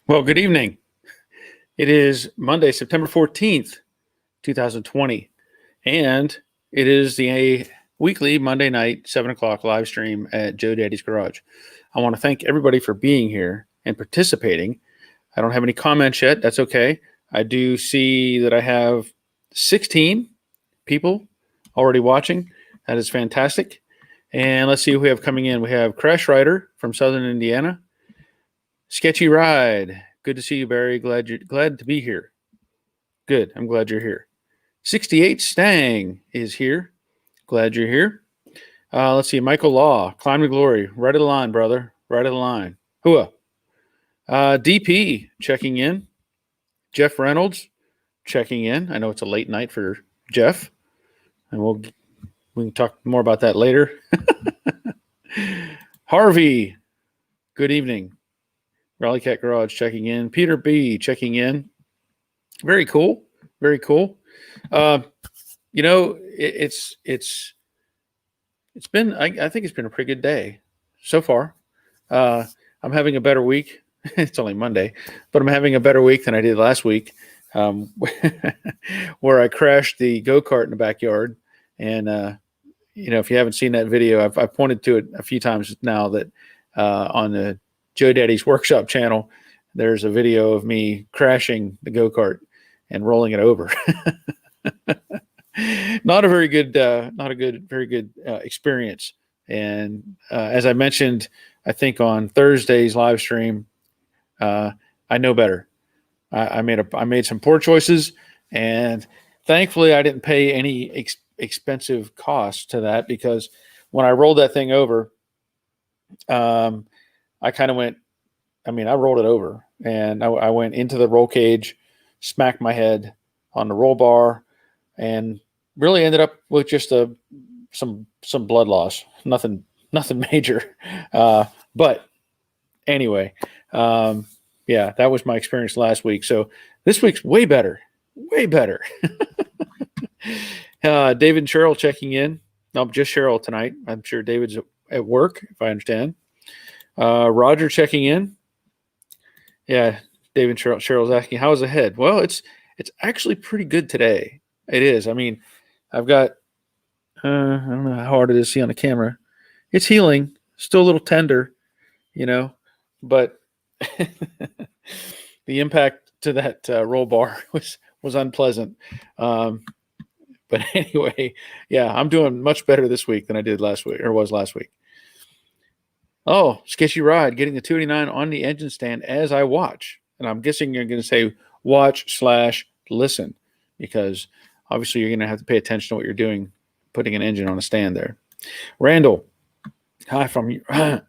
Well, good evening. It is Monday, September 14th, 2020, and it is the weekly Monday night, 7 o'clock live stream at Joe Daddy's Garage. I want to thank everybody for being here and participating. I don't have any comments yet. That's okay. I do see that I have 16 people already watching. That is fantastic. And let's see who we have coming in. We have Crash Rider from Southern Indiana. Sketchy Ride. Good to see you, Barry. Glad to be here. Good. I'm glad you're here. 68 Stang is here. Glad you're here. Let's see. Michael Law. Climb to Glory. Right of the line, brother. Right of the line. Hooah. DP checking in. Jeff Reynolds checking in. I know it's a late night for Jeff, and we can talk more about that later. Harvey. Good evening. Rally Cat Garage checking in. Peter B checking in. Very cool. Very cool. It's been, I think it's been a pretty good day so far. I'm having a better week. It's only Monday, but I'm having a better week than I did last week, where I crashed the go-kart in the backyard. And, if you haven't seen that video, I've pointed to it a few times now that on the Joe Daddy's Workshop channel, there's a video of me crashing the go-kart and rolling it over. Not a very good experience. And as I mentioned, I think on Thursday's live stream, I know better. I made some poor choices, and thankfully I didn't pay any expensive costs to that, because when I rolled that thing over, I kind of I rolled it over, and I went into the roll cage, smacked my head on the roll bar, and really ended up with just some blood loss. Nothing major. But anyway, that was my experience last week. So this week's way better. David and Cheryl checking in. No, just Cheryl tonight. I'm sure David's at work, if I understand. Roger checking in. Yeah, David and Cheryl's asking, how is the head? Well, it's actually pretty good today. It is. I mean, I've got, I don't know how hard it is to see on the camera. It's healing, still a little tender, but the impact to that roll bar was unpleasant. But anyway, yeah, I'm doing much better this week than I did last week, or was last week. Oh, Sketchy Ride, getting the 289 on the engine stand as I watch. And I'm guessing you're going to say watch/listen, because obviously you're going to have to pay attention to what you're doing, putting an engine on a stand there. Randall, hi from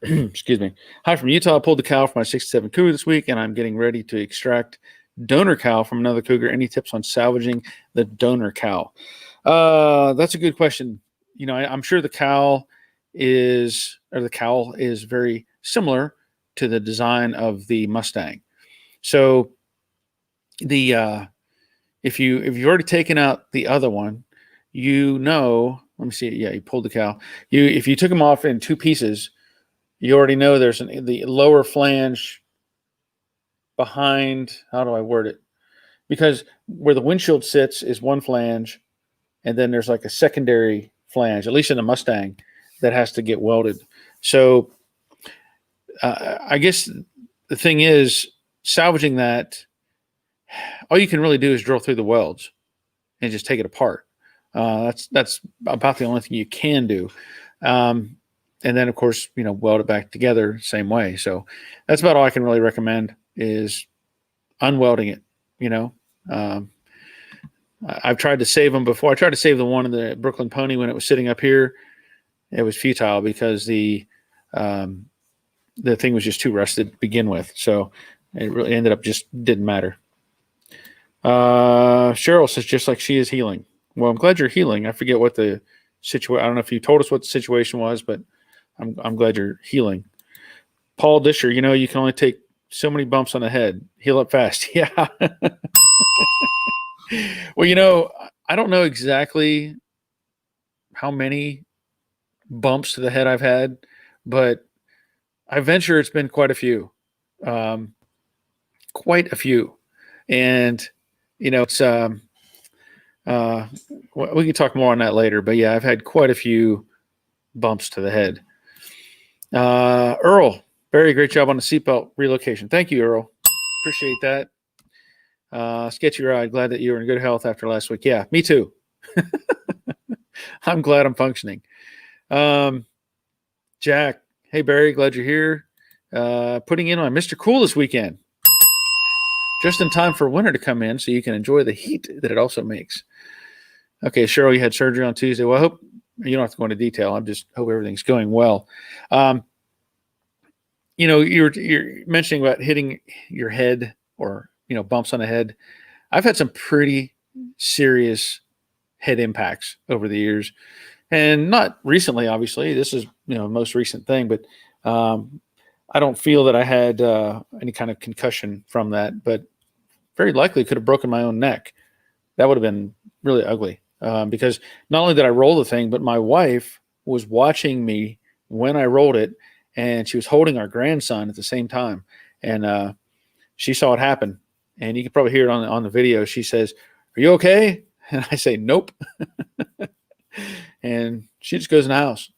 excuse me. Hi from Utah. I pulled the cow from my 67 Cougar this week, and I'm getting ready to extract donor cow from another Cougar. Any tips on salvaging the donor cow? That's a good question. I'm sure the cowl is very similar to the design of the Mustang. So the if you've already taken out the other one, let me see. Yeah, you pulled the cowl. If you took them off in two pieces, you already know there's the lower flange behind. How do I word it? Because where the windshield sits is one flange, and then there's like a secondary flange, at least in the Mustang, that has to get welded. So I guess the thing is, salvaging that, all you can really do is drill through the welds and just take it apart. That's about the only thing you can do. And then, of course, weld it back together same way. So that's about all I can really recommend, is unwelding it. I've tried to save them before. I tried to save the one in the Brooklyn Pony when it was sitting up here. It was futile because the thing was just too rusted to begin with. So it really ended up just didn't matter. Cheryl says, just like she is healing. Well, I'm glad you're healing. I forget what the situation. I don't know if you told us what the situation was, but I'm glad you're healing. Paul Disher, you can only take so many bumps on the head. Heal up fast. Yeah. Well, I don't know exactly how many bumps to the head I've had, but I venture it's been quite a few. quite a few. And, it's, we can talk more on that later, but yeah, I've had quite a few bumps to the head. Earl, very great job on the seatbelt relocation. Thank you, Earl. Appreciate that. Sketchy ride. Glad that you were in good health after last week. Yeah, me too. I'm glad I'm functioning. Jack, hey Barry, glad you're here. Putting in on Mr. Cool this weekend. Just in time for winter to come in so you can enjoy the heat that it also makes. Okay, Cheryl, you had surgery on Tuesday. Well, I hope you don't have to go into detail. I just hope everything's going well. You're mentioning about hitting your head or, bumps on the head. I've had some pretty serious head impacts over the years, and not recently, obviously. This is, most recent thing, but I don't feel that I had any kind of concussion from that, but very likely could have broken my own neck. That would have been really ugly because not only did I roll the thing, but my wife was watching me when I rolled it, and she was holding our grandson at the same time, and she saw it happen. And you can probably hear it on the video. She says, "Are you okay?" And I say, "Nope." And she just goes in the house.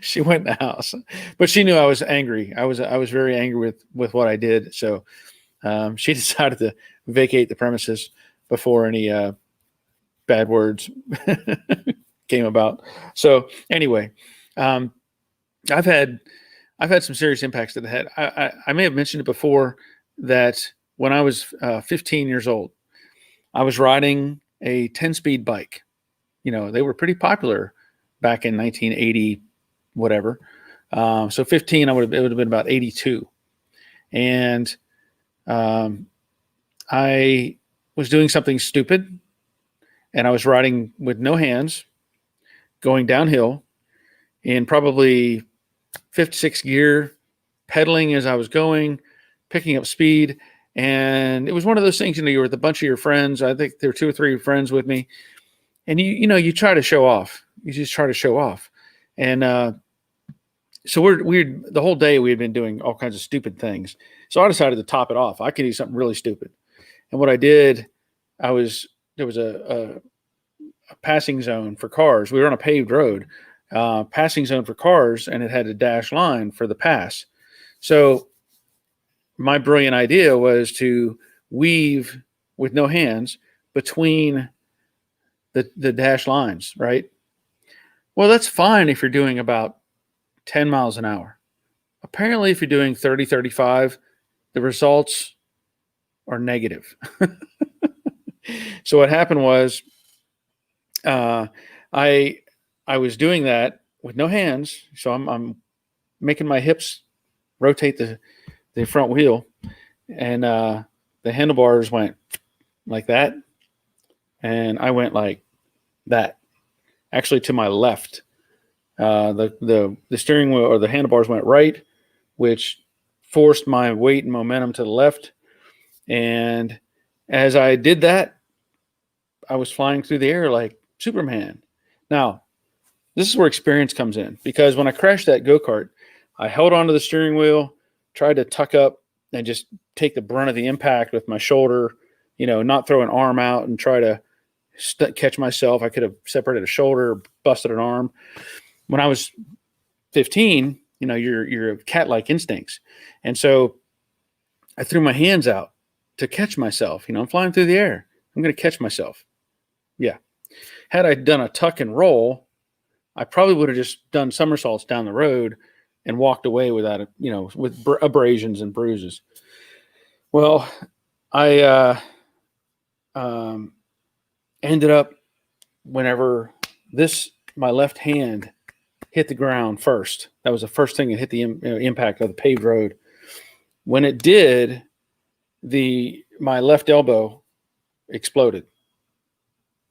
She went in the house, but she knew I was angry. I was very angry with what I did. So she decided to vacate the premises before any bad words came about. So anyway, I've had some serious impacts to the head. I may have mentioned it before that when I was 15 years old, I was riding a 10-speed bike. They were pretty popular back in 1980, whatever. So 15, it would have been about 82. And I was doing something stupid, and I was riding with no hands, going downhill in probably 56 gear, pedaling as I was going, picking up speed. And it was one of those things, you're with a bunch of your friends. I think there were 2 or 3 friends with me. And you try to show off. You just try to show off. And so we the whole day we had been doing all kinds of stupid things. So I decided to top it off. I could do something really stupid. And what I did, there was a passing zone for cars. We were on a paved road, passing zone for cars, and it had a dash line for the pass. So my brilliant idea was to weave with no hands between the dash lines, right? Well, that's fine if you're doing about 10 miles an hour. Apparently, if you're doing 30, 35, the results are negative. So what happened was I was doing that with no hands. So I'm making my hips rotate the front wheel, and the handlebars went like that, and I went like that, actually to my left. The steering wheel or the handlebars went right, which forced my weight and momentum to the left. And as I did that, I was flying through the air like Superman. Now, this is where experience comes in, because when I crashed that go-kart, I held onto the steering wheel, tried to tuck up and just take the brunt of the impact with my shoulder, not throw an arm out and try to catch myself. I could have separated a shoulder, busted an arm. When I was 15, you're cat-like instincts. And so I threw my hands out to catch myself. I'm flying through the air. I'm going to catch myself. Yeah. Had I done a tuck and roll, I probably would have just done somersaults down the road and walked away without it, with abrasions and bruises. Well, I ended up, whenever my left hand hit the ground first. That was the first thing that hit the impact of the paved road. When it did, my left elbow exploded.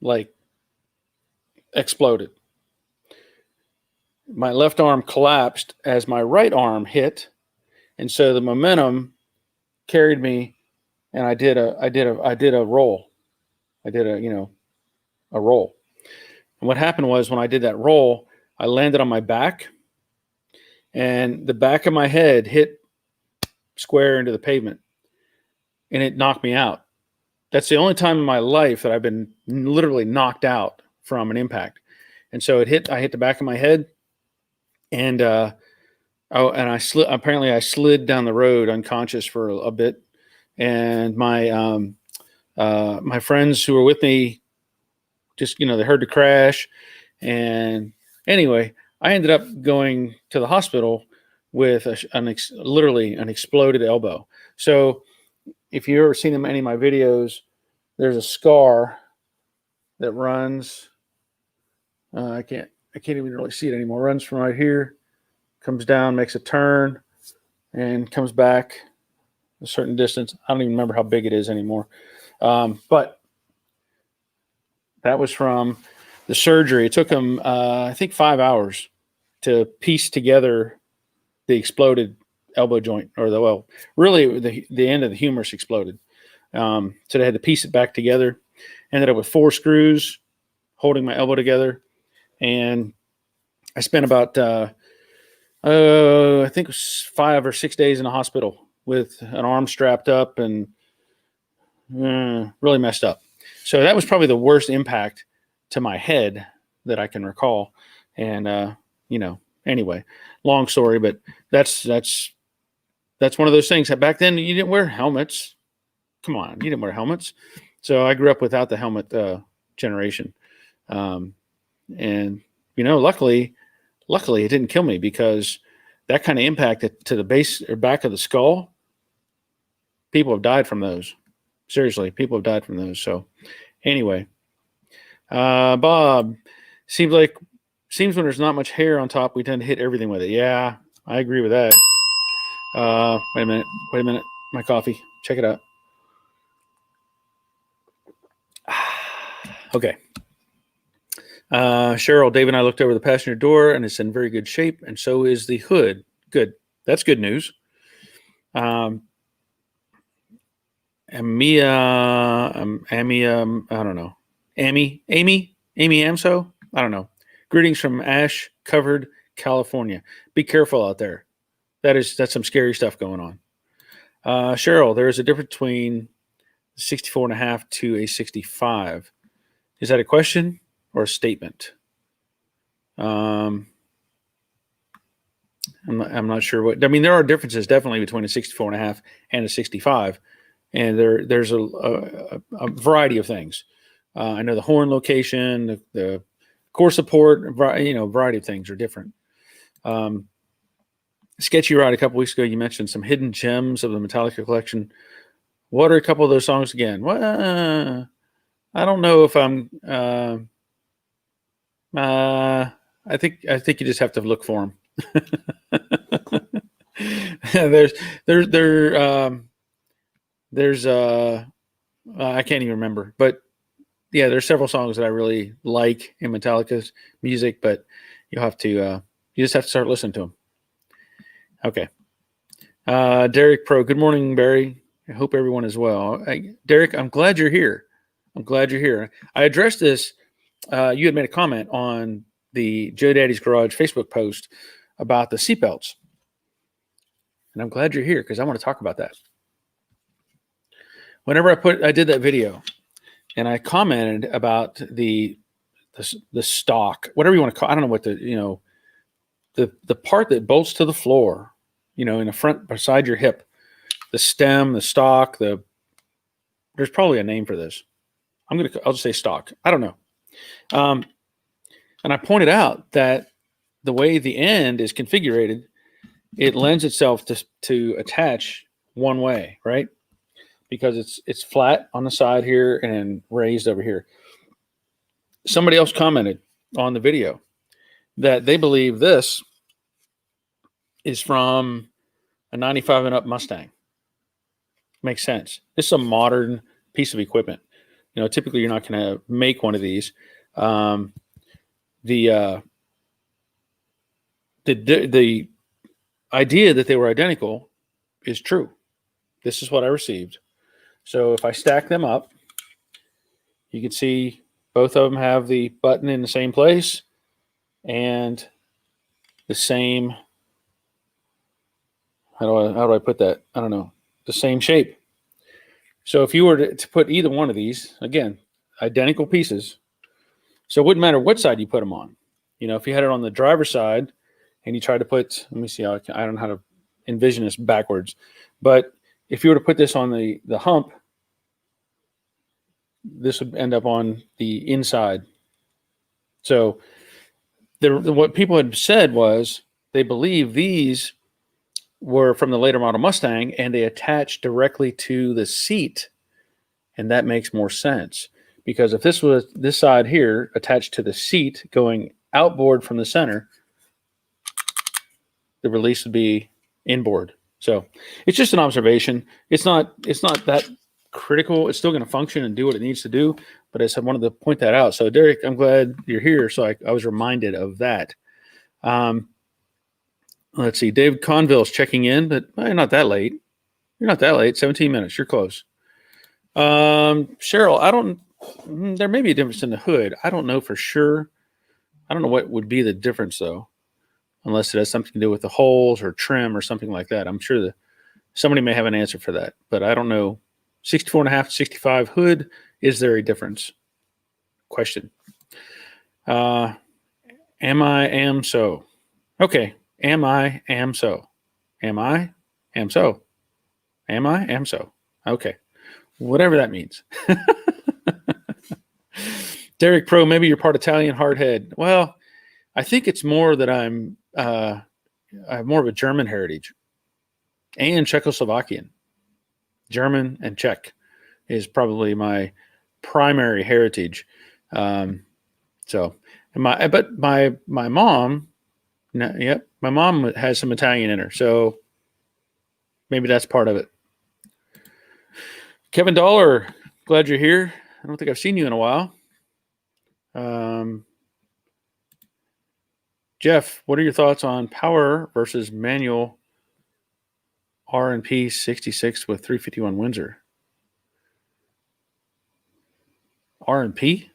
Like, exploded. My left arm collapsed as my right arm hit, and so the momentum carried me, and I did a roll. I did a roll. And what happened was, when I did that roll, I landed on my back, and the back of my head hit square into the pavement, and it knocked me out. That's the only time in my life that I've been literally knocked out from an impact. And so I hit the back of my head, and I slid. Apparently, I slid down the road unconscious for a bit, and my friends who were with me just, they heard the crash, and anyway, I ended up going to the hospital with literally an exploded elbow. So if you've ever seen any of my videos, there's a scar that runs. I can't even really see it anymore. Runs from right here, comes down, makes a turn, and comes back a certain distance. I don't even remember how big it is anymore. But that was from the surgery. It took them, I think, 5 hours to piece together the exploded elbow joint, or really the end of the humerus exploded. So they had to piece it back together. Ended up with 4 screws holding my elbow together. And I spent about, I think it was 5 or 6 days in the hospital with an arm strapped up and really messed up. So that was probably the worst impact to my head that I can recall. And, anyway, long story, but that's one of those things that back then you didn't wear helmets. Come on, you didn't wear helmets. So I grew up without the helmet generation. And, luckily it didn't kill me, because that kind of impact to the base or back of the skull, people have died from those. Seriously, people have died from those. So anyway, Bob, seems when there's not much hair on top, we tend to hit everything with it. Yeah, I agree with that. Wait a minute. My coffee. Check it out. Okay. Cheryl, Dave and I looked over the passenger door, and it's in very good shape, and so is the hood. Good. That's good news. Amy, I don't know. Amy Amso? I don't know. Greetings from ash-covered California. Be careful out there. That's some scary stuff going on. Cheryl, there is a difference between 64.5 to a 65. Is that a question or a statement? I'm not sure what. I mean, there are differences definitely between a 64.5 and a 65, and there's a variety of things. I know the horn location, the core support, variety of things are different. Sketchy Ride a couple weeks ago, you mentioned some hidden gems of the Metallica collection. What are a couple of those songs again? Well, I don't know if I'm. I think you just have to look for them. there's I can't even remember, but yeah, there's several songs that I really like in Metallica's music, but you just have to start listening to them. Okay. Derek Pro, good morning, Barry. I hope everyone is well. Derek, I'm glad you're here. I addressed this. You had made a comment on the Joe Daddy's Garage Facebook post about the seatbelts. And I'm glad you're here, because I want to talk about that. Whenever I did that video, and I commented about the stock, whatever you want to call, I don't know what the part that bolts to the floor, in the front beside your hip, the stem, the stock, there's probably a name for this. I'll just say stock. I don't know. And I pointed out that the way the end is configured, it lends itself to attach one way, right? Because it's flat on the side here and raised over here. Somebody else commented on the video that they believe this is from a 95 and up Mustang. Makes sense. This is a modern piece of equipment. Typically you're not going to make one of these. The idea that they were identical is true. This is what I received. So if I stack them up, you can see both of them have the button in the same place and the same how do I put that? I don't know. The same shape. So if you were to put either one of these, again, identical pieces, so it wouldn't matter what side you put them on. If you had it on the driver's side and you tried to put, let me see, I don't know how to envision this backwards, but if you were to put this on the hump, this would end up on the inside. So what people had said was they believe these were from the later model Mustang and they attached directly to the seat. And that makes more sense because if this was this side here attached to the seat going outboard from the center, the release would be inboard. So it's just an observation. It's not that critical. It's still going to function and do what it needs to do. But I wanted to point that out. So Derek, I'm glad you're here. So I was reminded of that. Let's see. Dave Conville's checking in, but not that late. You're not that late. 17 minutes. You're close. Cheryl, there may be a difference in the hood. I don't know for sure. I don't know what would be the difference though, unless it has something to do with the holes or trim or something like that. I'm sure that somebody may have an answer for that, but I don't know. 64.5 to 65 hood. Is there a difference? Question. Am so. Okay. Am so. Am so. Okay. Whatever that means. Derek Pro, maybe you're part Italian hardhead. Well, I think it's more that I have more of a German heritage and Czechoslovakian. German and Czech is probably my primary heritage. My mom, my mom has some Italian in her, so maybe that's part of it. Kevin Dollar, glad you're here. I don't think I've seen you in a while. Jeff, what are your thoughts on power versus manual R&P 66 with 351 Windsor? R&P?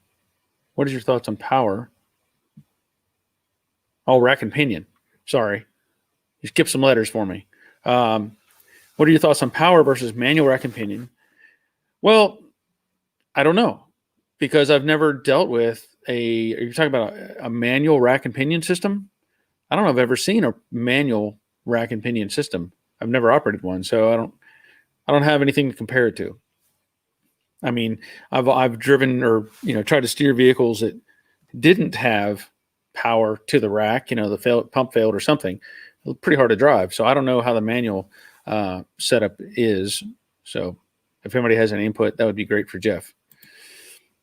What is your thoughts on power? Oh, rack and pinion. Sorry. You skipped some letters for me. What are your thoughts on power versus manual rack and pinion? Well, I don't know because I've never dealt with are you talking about a manual rack and pinion system? I don't know if I've ever seen a manual rack and pinion system. I've never operated one, so I don't have anything to compare it to. I mean, I've driven or tried to steer vehicles that didn't have power to the rack. The pump failed or something. It was pretty hard to drive, so I don't know how the manual setup is. So, if anybody has any input, that would be great for Jeff.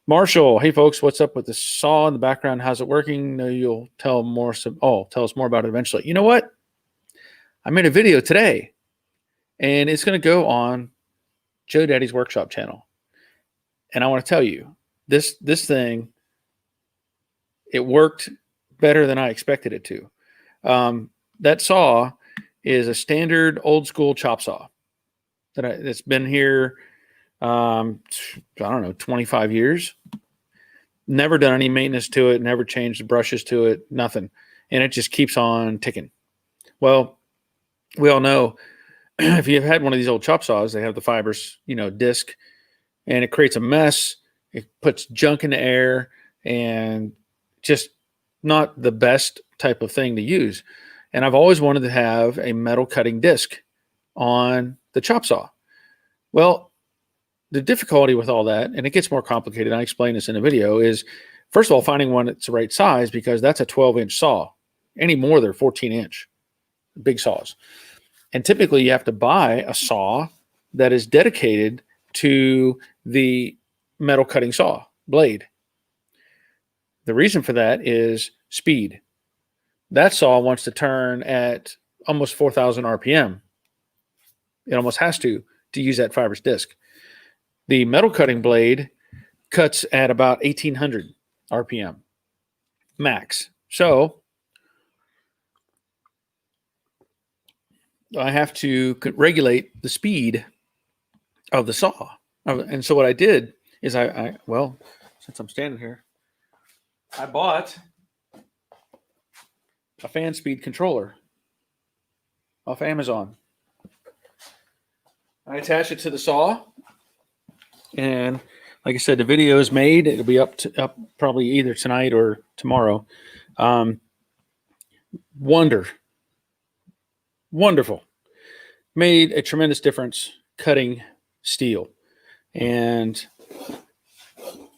Marshall, hey folks, what's up with the saw in the background? How's it working? No, you'll tell us more about it eventually. You know what? I made a video today, and it's going to go on Joe Daddy's Workshop channel. And I want to tell you, this thing, it worked better than I expected it to. That saw is a standard old school chop saw that's been here, I don't know, 25 years. Never done any maintenance to it, never changed the brushes to it, nothing. And it just keeps on ticking. Well, we all know if you've had one of these old chop saws, they have the fibers, disc, and it creates a mess. It puts junk in the air and just not the best type of thing to use. And I've always wanted to have a metal cutting disc on the chop saw. Well, the difficulty with all that, and it gets more complicated, I explain this in a video, is first of all, finding one that's the right size because that's a 12-inch saw. Any more, they're 14-inch, big saws. And typically you have to buy a saw that is dedicated to the metal cutting saw blade. The reason for that is speed. That saw wants to turn at almost 4,000 RPM. It almost has to use that fibrous disc. The metal cutting blade cuts at about 1,800 RPM max. So I have to regulate the speed of the saw. And so what I did is since I'm standing here, I bought a fan speed controller off Amazon. I attach it to the saw, and like I said, the video is made. It'll be up probably either tonight or tomorrow. Wonderful. Made a tremendous difference cutting steel. And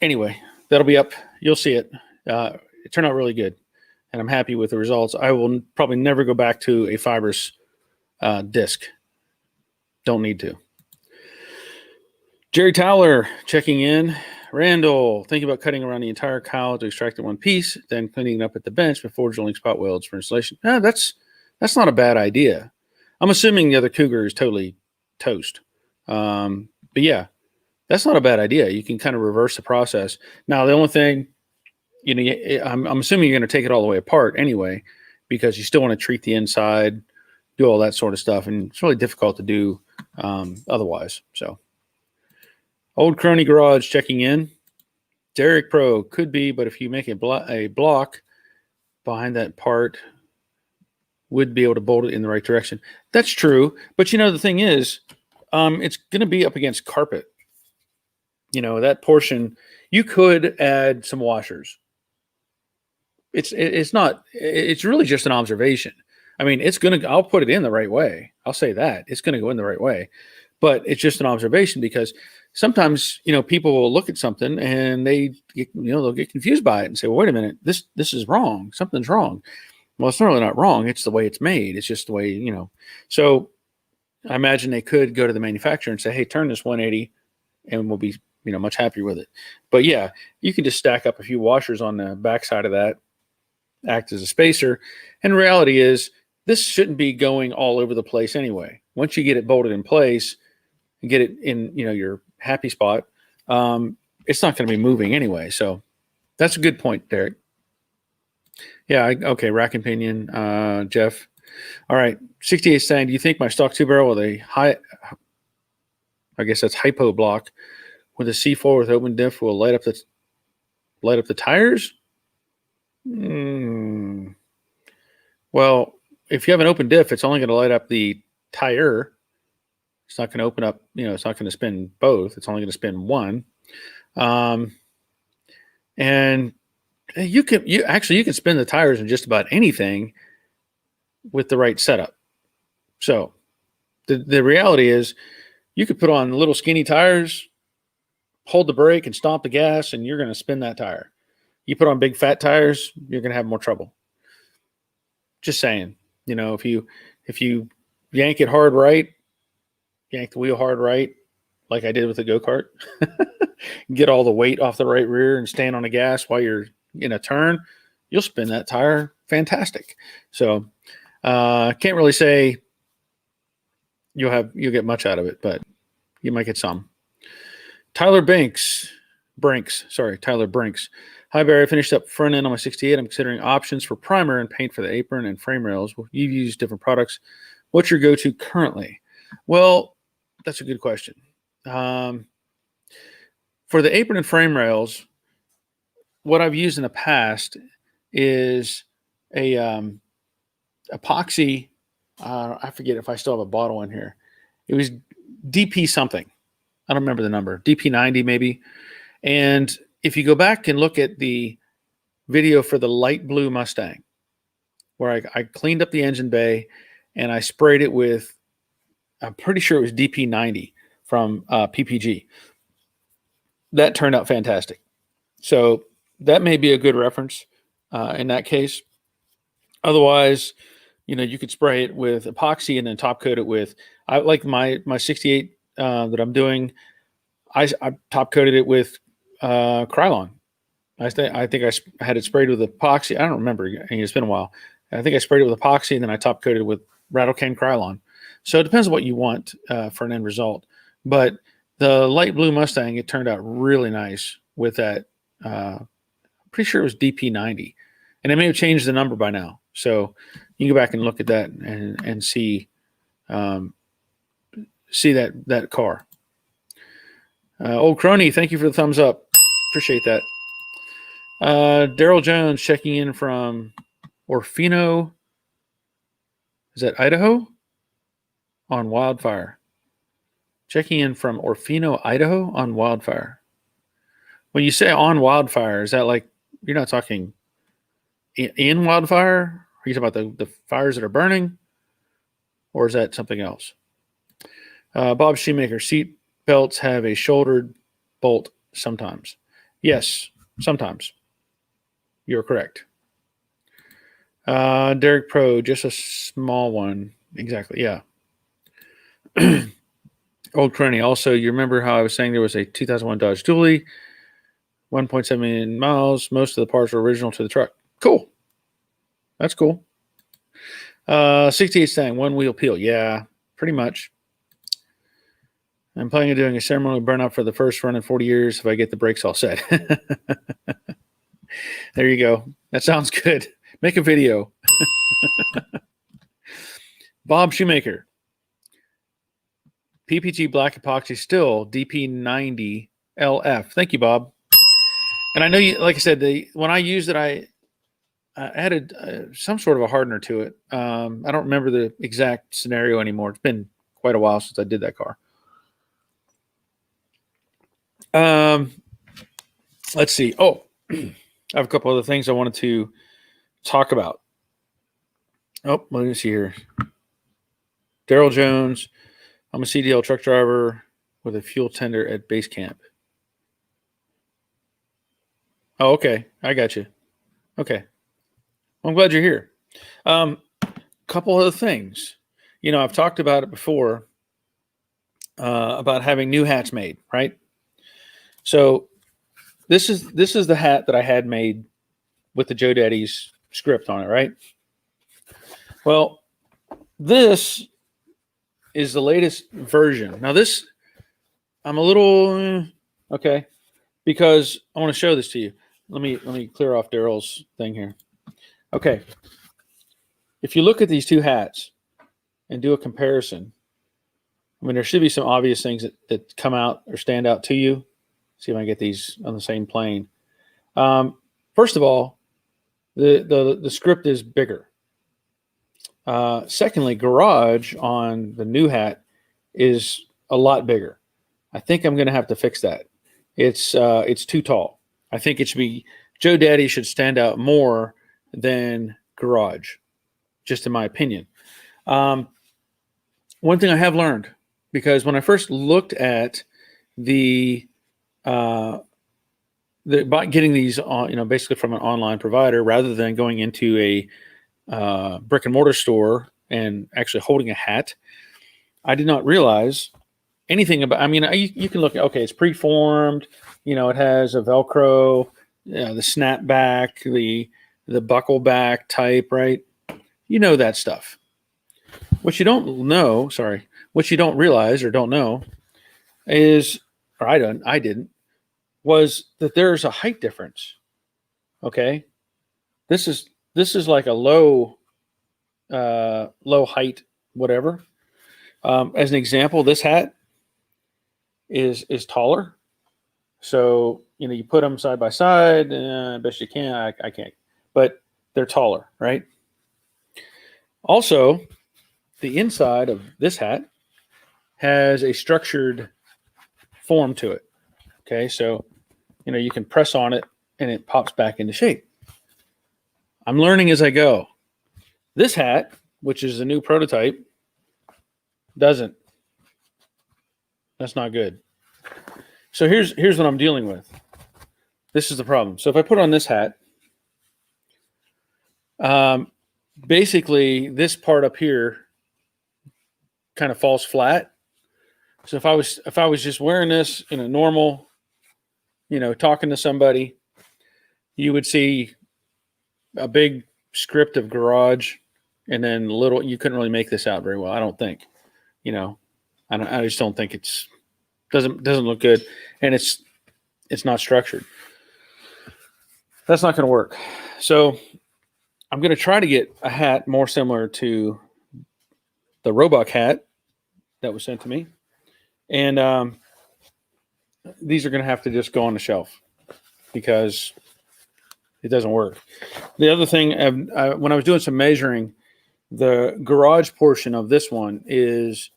anyway, that'll be up. You'll see it. It turned out really good, and I'm happy with the results. I will probably never go back to a fibrous disc. Don't need to. Jerry Towler checking in. Randall, thinking about cutting around the entire cowl to extract it one piece, then cleaning it up at the bench before drilling spot welds for installation. That's not a bad idea. I'm assuming the other cougar is totally toast. But yeah, that's not a bad idea. You can kind of reverse the process. Now, the only thing, I'm assuming you're going to take it all the way apart anyway, because you still want to treat the inside, do all that sort of stuff, and it's really difficult to do otherwise. So, Old Crony Garage checking in. Derek Pro could be, but if you make a block behind that part, would be able to bolt it in the right direction. That's true, but the thing is, it's going to be up against carpet. That portion, you could add some washers. It's not. It's really just an observation. I mean, I'll put it in the right way. I'll say that it's going to go in the right way, but it's just an observation because sometimes people will look at something and they'll get confused by it and say, well, wait a minute, this is wrong. Something's wrong. Well, it's really not wrong. It's the way it's made. It's just the way, So I imagine they could go to the manufacturer and say, hey, turn this 180 and we'll be, much happier with it. But yeah, you can just stack up a few washers on the backside of that, act as a spacer. And the reality is this shouldn't be going all over the place anyway. Once you get it bolted in place and get it in, your happy spot, it's not going to be moving anyway. So that's a good point, Derek. Yeah. Okay. Rack and Pinion, Jeff. All right. 68 saying, do you think my stock 2-barrel with a I guess that's hypo block with a C4 with open diff will light up the tires? Well, if you have an open diff, it's only going to light up the tire. It's not going to open up, it's not going to spin both. It's only going to spin one. And you can spin the tires in just about anything with the right setup. So the reality is you could put on little skinny tires, hold the brake and stomp the gas, and you're going to spin that tire. You put on big fat tires, you're going to have more trouble. Just saying, if you yank it hard right, yank the wheel hard right, like I did with the go-kart, get all the weight off the right rear and stand on the gas while you're in a turn, you'll spin that tire fantastic. So can't really say you'll get much out of it, but you might get some. Tyler Brinks. Hi, Barry. I finished up front end on my 68. I'm considering options for primer and paint for the apron and frame rails. You've used different products. What's your go-to currently? Well, that's a good question. For the apron and frame rails, what I've used in the past is a epoxy. I forget if I still have a bottle in here. It was DP something. I don't remember the number. DP90 maybe. And if you go back and look at the video for the light blue Mustang, where I cleaned up the engine bay and I sprayed it with, I'm pretty sure it was DP90 from PPG. That turned out fantastic. So that may be a good reference in that case. Otherwise, you could spray it with epoxy and then top coat it with, I like my 68 that I'm doing. I top coated it with Krylon. I think I had it sprayed with epoxy. I don't remember. It's been a while. I think I sprayed it with epoxy and then I top coated it with Rattle Can Krylon. So it depends on what you want for an end result. But the light blue Mustang, it turned out really nice with that. Pretty sure it was DP90, and it may have changed the number by now. So you can go back and look at that and see that car. Old Crony, thank you for the thumbs up. Appreciate that. Daryl Jones checking in from Orfino. Is that Idaho? On wildfire. Checking in from Orfino, Idaho on wildfire. When you say on wildfire, is that like you're not talking in wildfire? Are you talking about the fires that are burning? Or is that something else? Bob Shoemaker, seat belts have a shouldered bolt sometimes. Yes, sometimes. You're correct. Derek Pro, just a small one. Exactly, yeah. Old Crony, also, you remember how I was saying there was a 2001 Dodge Dually, 1.7 million miles. Most of the parts were original to the truck. Cool. That's cool. 68 Stang, one wheel peel. Yeah, pretty much. I'm planning on doing a ceremonial burnout for the first run in 40 years if I get the brakes all set. There you go. That sounds good. Make a video. Bob Shoemaker. PPG Black Epoxy still DP90 LF. Thank you, Bob. And I know you, like I said, when I used it, I added some sort of a hardener to it. I don't remember the exact scenario anymore. It's been quite a while since I did that car. Let's see. Oh, I have a couple other things I wanted to talk about. Oh, let me see here. Daryl Jones. I'm a CDL truck driver with a fuel tender at base camp. Oh, okay. I got you. Okay. I'm glad you're here. Couple other things. You know, I've talked about it before about having new hats made, right? So this is the hat that I had made with the Joe Daddy's script on it, right? Well, this is the latest version. Now this, I'm a little okay, because I want to show this to you. Let me clear off Daryl's thing here. Okay. If you look at these two hats and do a comparison, I mean, there should be some obvious things that come out or stand out to you. See if I can get these on the same plane. First of all, the script is bigger. Secondly, garage on the new hat is a lot bigger. I think I'm going to have to fix that. It's too tall. I think it should be Joe Daddy should stand out more than garage, just in my opinion. One thing I have learned, because when I first looked at getting these on, basically from an online provider rather than going into a brick and mortar store and actually holding a hat, I did not realize anything about. I mean, you can look. Okay, it's preformed. It has a Velcro, the snapback, the buckle back type, right? You know that stuff. What you don't realize or don't know is, or I didn't, was that there's a height difference. Okay, this is like a low height, whatever. As an example, this hat is taller. So you put them side by side. Best you can. I can't, but they're taller, right? Also, the inside of this hat has a structured form to it. Okay, so you can press on it and it pops back into shape. I'm learning as I go. This hat, which is a new prototype, doesn't. That's not good. So here's what I'm dealing with. This is the problem. So if I put on this hat, basically this part up here kind of falls flat. So if I was just wearing this in a normal, talking to somebody, you would see a big script of garage and then you couldn't really make this out very well. I don't think, I just don't think doesn't look good, and it's not structured. That's not going to work. So I'm going to try to get a hat more similar to the Roebuck hat that was sent to me. And these are going to have to just go on the shelf because it doesn't work. The other thing, when I was doing some measuring, the garage portion of this one is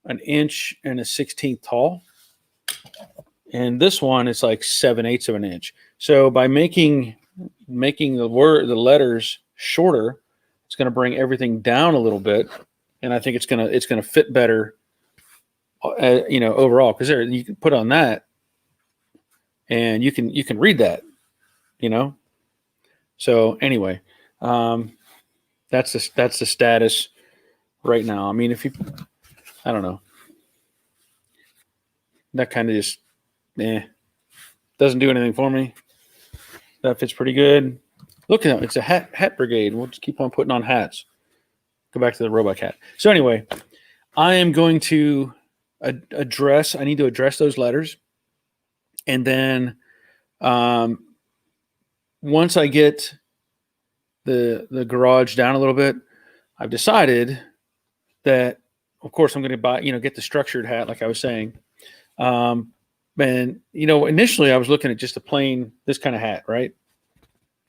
an inch and a 16th tall. And this one is like 7/8 of an inch. So by making the letters shorter, it's going to bring everything down a little bit, and I think it's going to fit better, overall. Because there you can put on that, and you can read that, So anyway, that's the status right now. I mean, I don't know, that kind of just doesn't do anything for me. That fits pretty good. Look at that. It's a hat brigade. We'll just keep on putting on hats. Go back to the robot cat. So anyway, I am going to I need to address those letters. And then once I get the garage down a little bit, I've decided that, of course, I'm going to buy, get the structured hat, like I was saying. And, initially I was looking at just this kind of hat, right?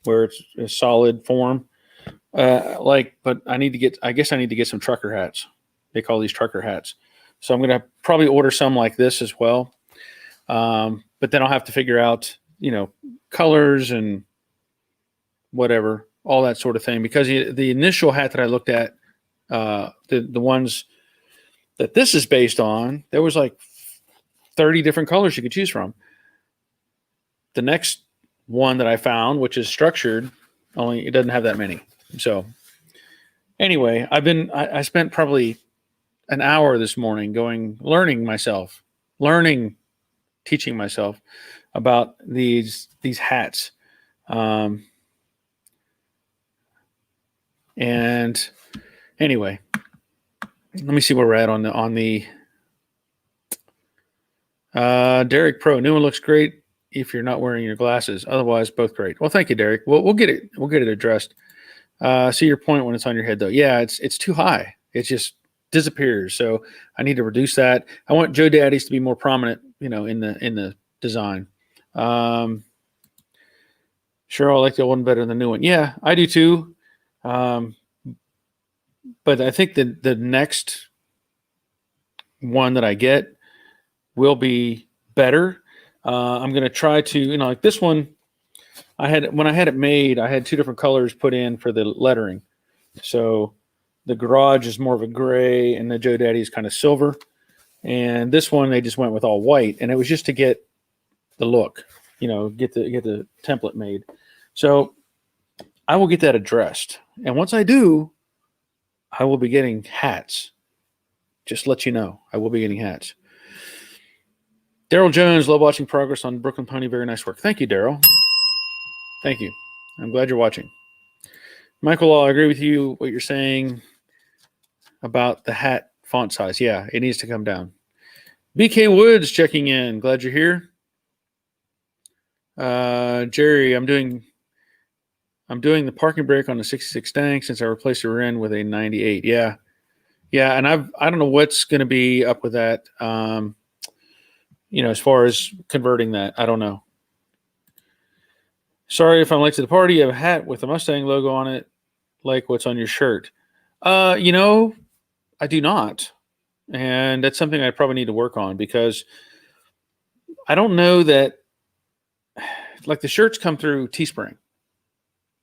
Where it's a solid form. But I need to get some trucker hats. They call these trucker hats. So I'm going to probably order some like this as well. But then I'll have to figure out, colors and whatever, all that sort of thing. Because the initial hat that I looked at, the ones that this is based on, there was like 30 different colors you could choose from. The next one that I found, which is structured, it doesn't have that many. So anyway, I spent probably an hour this morning teaching myself about these hats. And anyway, let me see where we're at on the Derek Pro. New one looks great if you're not wearing your glasses. Otherwise, both great. Well, thank you, Derek. We'll get it addressed. See your point when it's on your head, though. Yeah, it's too high. It just disappears. So I need to reduce that. I want Joe Daddy's to be more prominent, in the design. Sure, I like the old one better than the new one. Yeah, I do too. But I think the next one that I get will be better. I'm going to try to, like this one, when I had it made, I had two different colors put in for the lettering. So the garage is more of a gray and the Joe Daddy is kind of silver. And this one, they just went with all white, and it was just to get the look, get the template made. So I will get that addressed. And once I do, I will be getting hats. Just let you know, I will be getting hats. Daryl Jones, love watching progress on Brooklyn Pony. Very nice work. Thank you, Daryl. Thank you. I'm glad you're watching. Michael, I agree with you, what you're saying about the hat font size. Yeah, it needs to come down. BK Woods checking in. Glad you're here. Jerry, I'm doing the parking brake on the 66 Stang since I replaced the Ren with a 98. Yeah. And I don't know what's going to be up with that. As far as converting that, I don't know. Sorry if I'm late to the party. You have a hat with a Mustang logo on it, like what's on your shirt. I do not. And that's something I probably need to work on, because I don't know that, like, the shirts come through Teespring.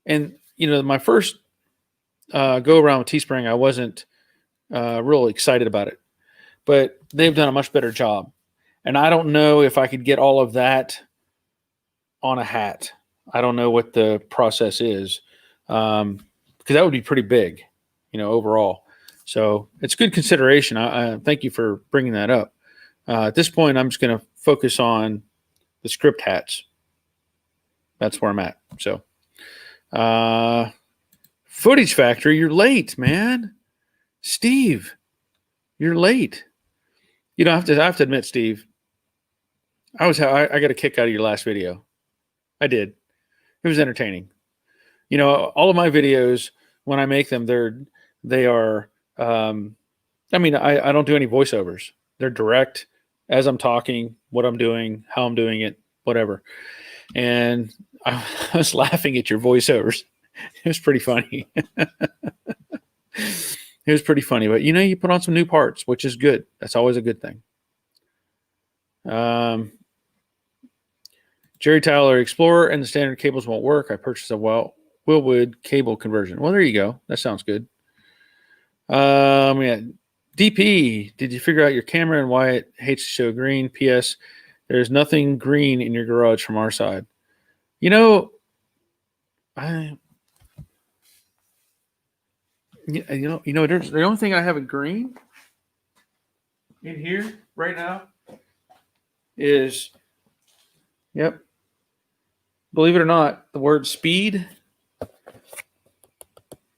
And, my first go around with Teespring, I wasn't real excited about it. But they've done a much better job. And I don't know if I could get all of that on a hat. I don't know what the process is, because that would be pretty big, overall. So it's good consideration. I thank you for bringing that up. At this point, I'm just going to focus on the script hats. That's where I'm at. So, Footage Factory, you're late, man. Steve, you're late. I have to admit, Steve, I got a kick out of your last video. I did. It was entertaining. All of my videos, when I make them, they are. I don't do any voiceovers. They're direct, as I'm talking, what I'm doing, how I'm doing it, whatever. And I was laughing at your voiceovers. It was pretty funny. It It was pretty funny, but you put on some new parts, which is good. That's always a good thing. Jerry Tyler, Explorer and the standard cables won't work. I purchased a Willwood cable conversion. Well, there you go. That sounds good. Yeah. DP, did you figure out your camera and why it hates to show green? P.S. There's nothing green in your garage from our side. The only thing I have in green in here right now is, yep, believe it or not, the word speed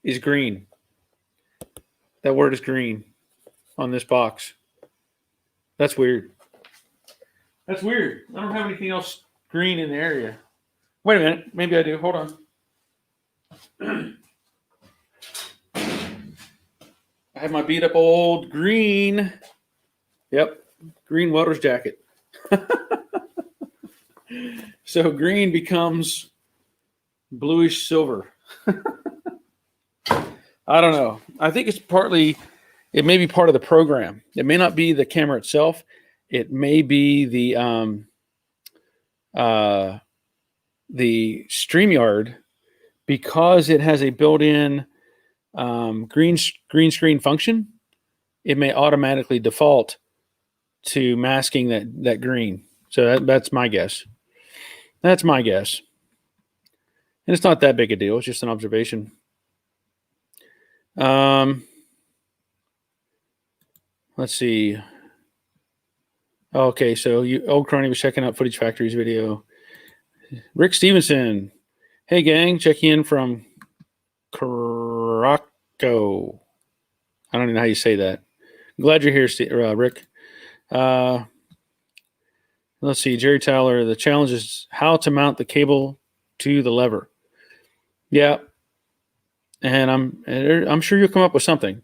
is green. That word is green on this box. That's weird. I don't have anything else green in the area. Wait a minute. Maybe I do. Hold on. I have my beat up old green. Yep. Green welder's jacket. So green becomes bluish silver. I don't know. I think it may be part of the program. It may not be the camera itself. It may be the StreamYard, because it has a built-in green screen function. It may automatically default to masking that green. So that's my guess. That's my guess. And it's not that big a deal. It's just an observation. Let's see. Okay, so Old Crony was checking out Footage Factory's video. Rick Stevenson. Hey, gang. Checking in from Caraco. I don't even know how you say that. I'm glad you're here, Rick. Let's see. Jerry Tyler. The challenge is how to mount the cable to the lever. Yeah. And I'm sure you'll come up with something.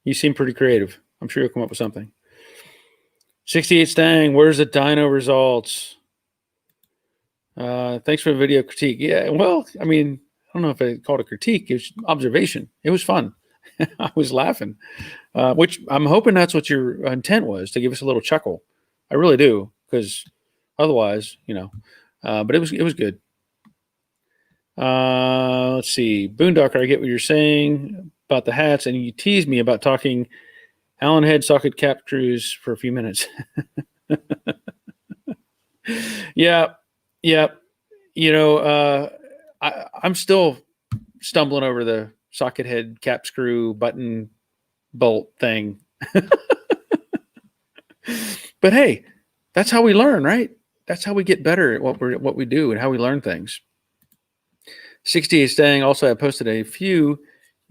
You seem pretty creative. I'm sure you'll come up with something. 68 Stang, where's the dyno results? Thanks for the video critique. Yeah, well, I mean, I don't know if I called it a critique. It was observation. It was fun. I was laughing, which I'm hoping that's what your intent was, to give us a little chuckle. I really do, because otherwise, but it was good. Let's see. Boondocker, I get what you're saying about the hats, and you teased me about talking Allen head socket cap screws for a few minutes. Yeah. I'm still stumbling over the socket head cap screw button bolt thing. But hey, that's how we learn, right? That's how we get better at what we do and how we learn things. 68 Stang, also I posted a few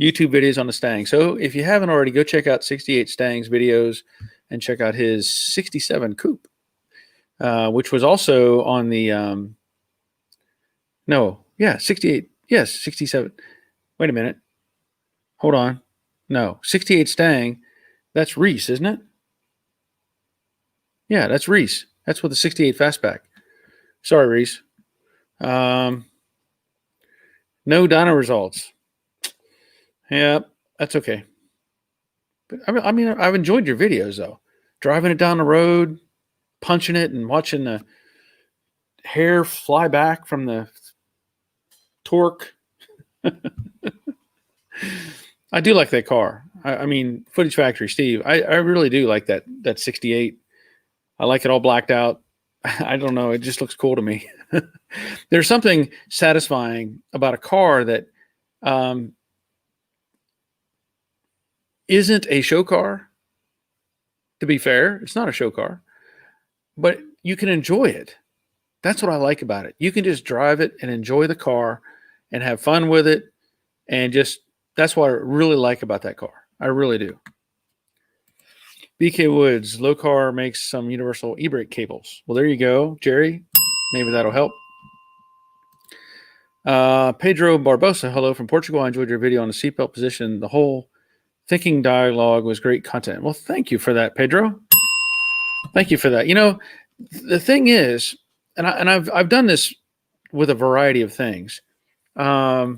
YouTube videos on the Stang. So if you haven't already, go check out 68 Stang's videos and check out his 67 Coupe, which was also on the 68. Yes, 67. Wait a minute. Hold on. No, 68 Stang. That's Reese, isn't it? Yeah, that's Reese. That's with the 68 Fastback. Sorry, Reese. No dyno results. Yeah, that's okay. But I mean, I've enjoyed your videos though. Driving it down the road, punching it, and watching the hair fly back from the torque. I do like that car. I mean, Footage Factory, Steve. I really do like that 68. I like it all blacked out. I don't know. It just looks cool to me. There's something satisfying about a car that isn't a show car. To be fair, it's not a show car, but you can enjoy it. That's what I like about it. You can just drive it and enjoy the car and have fun with it. And that's what I really like about that car. I really do. BK Woods, low car makes some universal e-brake cables. Well, there you go, Jerry. Maybe that'll help. Pedro Barbosa, hello from Portugal. I enjoyed your video on the seatbelt position. The whole thinking dialogue was great content. Well, thank you for that, Pedro. Thank you for that. The thing is, and I've done this with a variety of things. I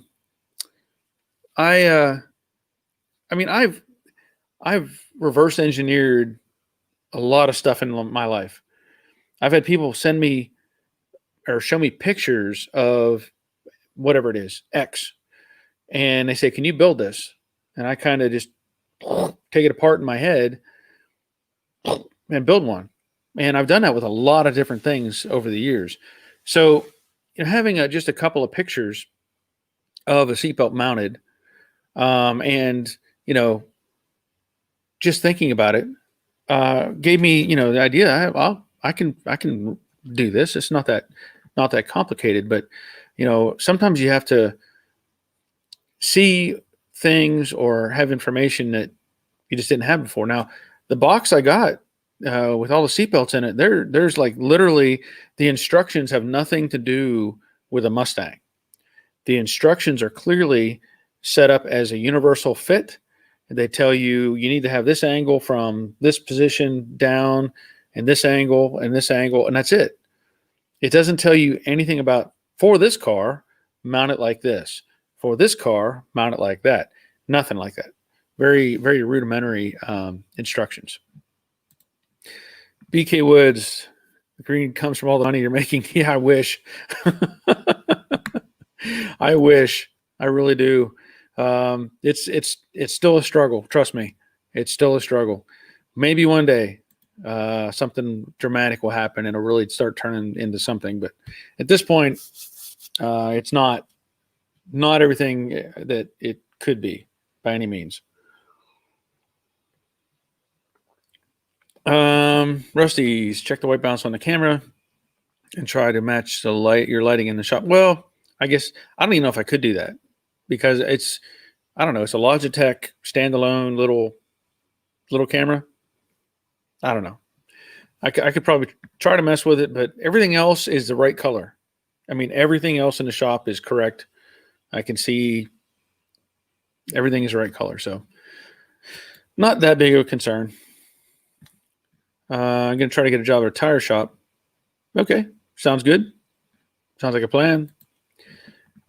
I mean, I've reverse engineered a lot of stuff in my life. I've had people send me or show me pictures of whatever it is, X, and they say, "Can you build this?" And I kind of just take it apart in my head and build one. And I've done that with a lot of different things over the years. So, having just a couple of pictures of a seatbelt mounted, and just thinking about it, gave me the idea. I can do this. It's not that complicated, but sometimes you have to see things or have information that you just didn't have before. Now, the box I got with all the seatbelts in it, there's like literally the instructions have nothing to do with a Mustang. The instructions are clearly set up as a universal fit. They tell you need to have this angle from this position down and this angle and this angle, and that's it. It doesn't tell you anything about, for this car, mount it like this. For this car, mount it like that. Nothing like that. Very, very rudimentary instructions. BK Woods, the green comes from all the money you're making. Yeah, I wish. I wish. I really do. It's still a struggle. Trust me. It's still a struggle. Maybe one day something dramatic will happen and it'll really start turning into something. But at this point, it's not everything that it could be by any means. Rusty's check the white balance on the camera and try to match the your lighting in the shop. Well, I guess I don't even know if I could do that because I don't know. It's a Logitech standalone little camera. I don't know. I could probably try to mess with it, but everything else is the right color. I mean, everything else in the shop is correct. I can see everything is the right color. So not that big of a concern. I'm going to try to get a job at a tire shop. Okay. Sounds good. Sounds like a plan.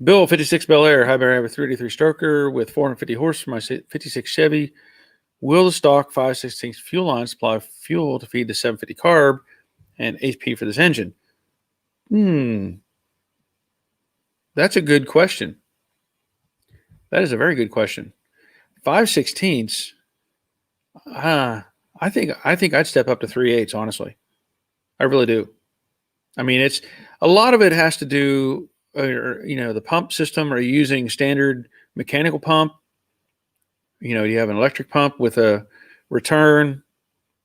Bill, 56 Bel Air. Hi, Barry. I have a 383 stroker with 450 horse for my 56 Chevy. Will the stock 5/16 fuel line supply fuel to feed the 750 carb and HP for this engine? That's a good question. That is a very good question. 5/16. I think I'd step up to 3/8, honestly. I really do. I mean, it's a lot of it has to do, the pump system. Are you using standard mechanical pump? Do you have an electric pump with a return,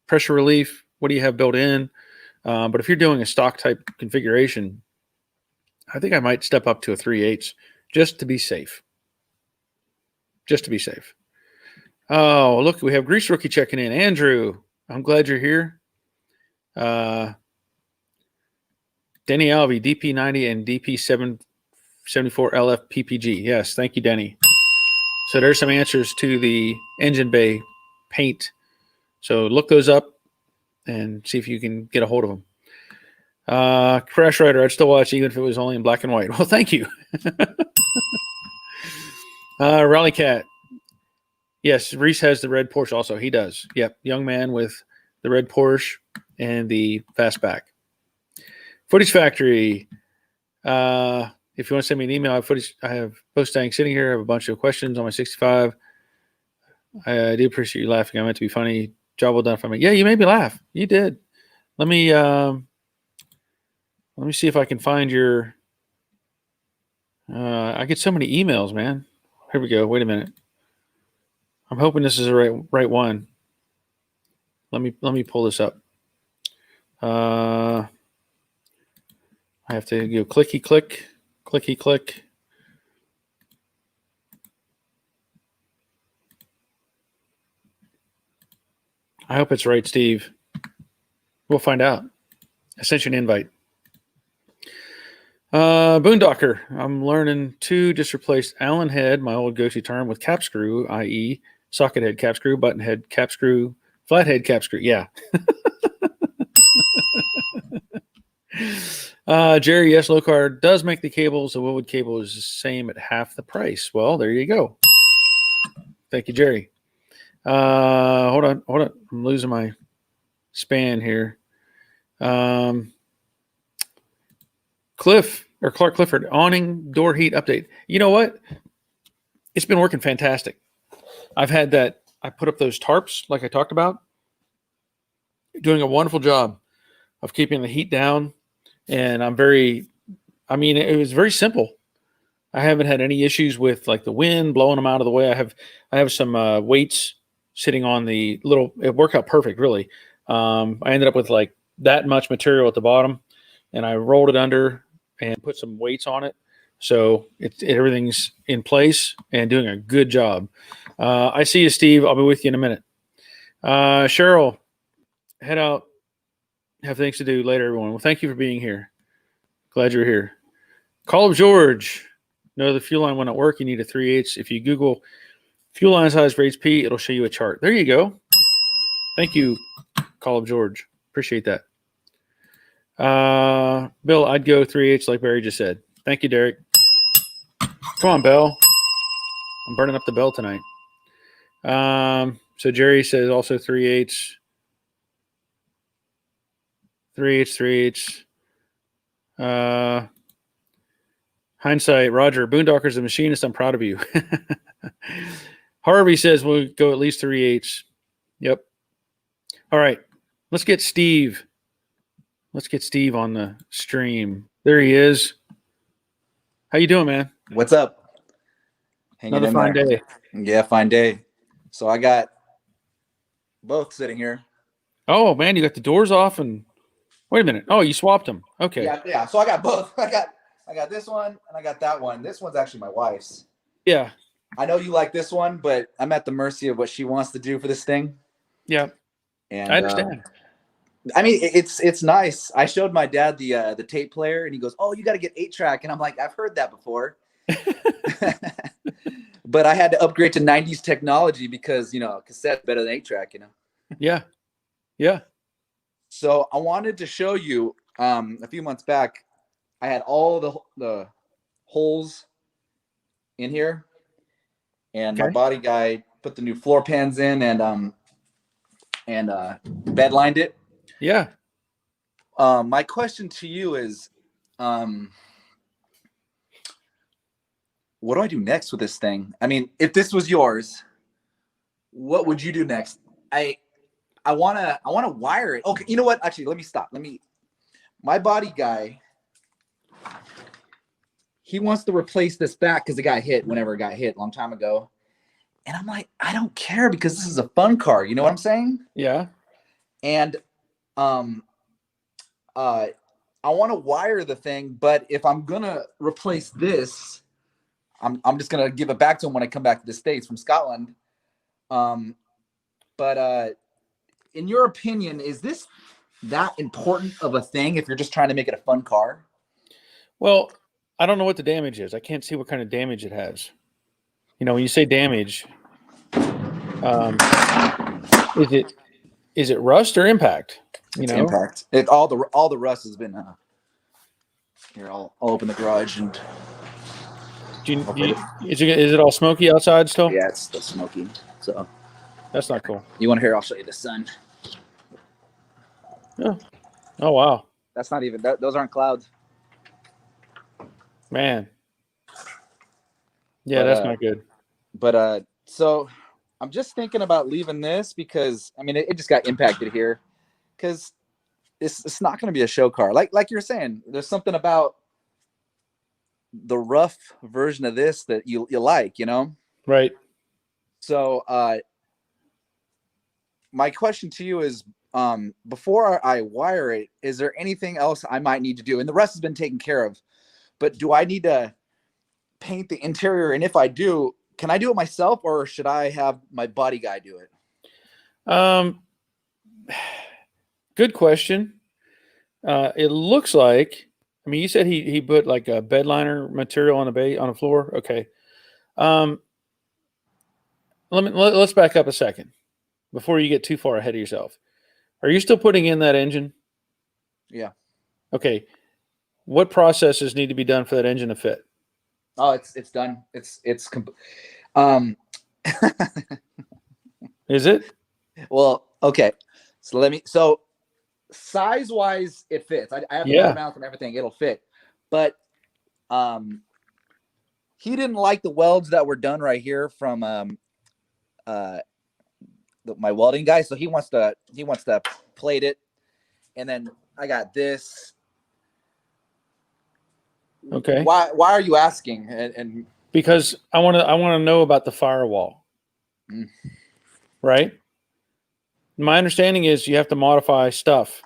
pressure relief? What do you have built in? But if you're doing a stock type configuration, I think I might step up to a 3/8 just to be safe. Just to be safe. Oh, look, we have Grease Rookie checking in. Andrew, I'm glad you're here. Denny Alvey, DP90 and DP774 LF PPG. Yes, thank you, Denny. So there's some answers to the engine bay paint. So look those up and see if you can get a hold of them. Crash Rider, I'd still watch even if it was only in black and white. Well, thank you. Rally Cat. Yes, Reese has the red Porsche also. He does. Yep, young man with the red Porsche and the fastback. Footage Factory. If you want to send me an email, I have Mustang sitting here. I have a bunch of questions on my 65. I do appreciate you laughing. I meant to be funny. Job well done for me. Yeah, you made me laugh. You did. Let me see if I can find your. I get so many emails, man. Here we go. Wait a minute. I'm hoping this is the right one. Let me pull this up. I have to go clicky click. I hope it's right, Steve. We'll find out. I sent you an invite. Boondocker. I'm learning to just replace Allen head, my old go-to term, with cap screw, i.e. socket head cap screw, button head cap screw, flathead cap screw. Yeah. Jerry, yes, low car does make the cables. The Willwood cable is the same at half the price. Well, there you go. Thank you, Jerry. Hold on. I'm losing my span here. Clark Clifford, awning door heat update. You know what? It's been working fantastic. I've had that. I put up those tarps like I talked about, doing a wonderful job of keeping the heat down. And it was very simple. I haven't had any issues with like the wind blowing them out of the way. I have some weights sitting on the little. It worked out perfect, really. I ended up with like that much material at the bottom, and I rolled it under and put some weights on it, so everything's in place and doing a good job. I see you, Steve. I'll be with you in a minute. Cheryl, head out. Have things to do later, everyone. Well, thank you for being here. Glad you're here. Call of George. No, the fuel line will not work. You need a 3/8. If you Google fuel line size for HP, it'll show you a chart. There you go. Thank you, Call of George. Appreciate that. Bill, I'd go 3/8 like Barry just said. Thank you, Derek. Come on, Bell. I'm burning up the bell tonight. So Jerry says also 3/8. 3/8. Hindsight, Roger, Boondocker's a machinist. I'm proud of you. Harvey says we'll go at least 3/8. Yep. All right. Let's get Steve on the stream. There he is. How you doing, man? What's up? Hanging Another fine day. Yeah, fine day. So I got both sitting here. Oh, man, you got the doors off and wait a minute. Oh, you swapped them. Okay. Yeah. So I got both. I got this one and I got that one. This one's actually my wife's. Yeah. I know you like this one, but I'm at the mercy of what she wants to do for this thing. Yeah. And I understand. I mean, it's nice. I showed my dad the tape player, and he goes, "Oh, you got to get 8-track." And I'm like, "I've heard that before," but I had to upgrade to 90s technology because cassette's better than 8-track. Yeah. So I wanted to show you. A few months back, I had all the holes in here, and my body guy put the new floor pans in and bed lined it. Yeah. My question to you is, what do I do next with this thing? I mean, if this was yours, what would you do next? I wanna wire it. Okay, you know what? Actually, let me stop. My body guy, he wants to replace this back because it got hit whenever it got hit a long time ago. And I'm like, I don't care because this is a fun car. You know what I'm saying? Yeah. And I want to wire the thing, but if I'm gonna replace this, I'm just gonna give it back to him when I come back to the States from Scotland. But in your opinion, is this that important of a thing if you're just trying to make it a fun car? Well, I don't know what the damage is. I can't see what kind of damage it has. When you say damage, is it rust or impact? It's impact. All the rust has been. Here, I'll open the garage and. Is it all smoky outside still? Yeah, it's still smoky. So. That's not cool. You want to hear? I'll show you the sun. Yeah. Oh wow. That's not even. Those aren't clouds. Man. Yeah, that's not good. But so I'm just thinking about leaving this because it just got impacted here. Because it's not going to be a show car. Like you're saying, there's something about the rough version of this that you like, Right. So my question to you is, before I wire it, is there anything else I might need to do? And the rest has been taken care of. But do I need to paint the interior? And if I do, can I do it myself or should I have my body guy do it? Good question. It looks like, you said he put like a bed liner material on the floor. Okay. Let's back up a second before you get too far ahead of yourself. Are you still putting in that engine? Yeah. Okay. What processes need to be done for that engine to fit? Oh, it's done. It's Is it? Well, okay. So size wise, it fits. I have the Yeah. door mounts and everything. It'll fit. But he didn't like the welds that were done right here from my welding guy. So he wants to plate it. And then I got this. Okay. Why are you asking? And Because I want to know about the firewall. Mm. Right? My understanding is you have to modify stuff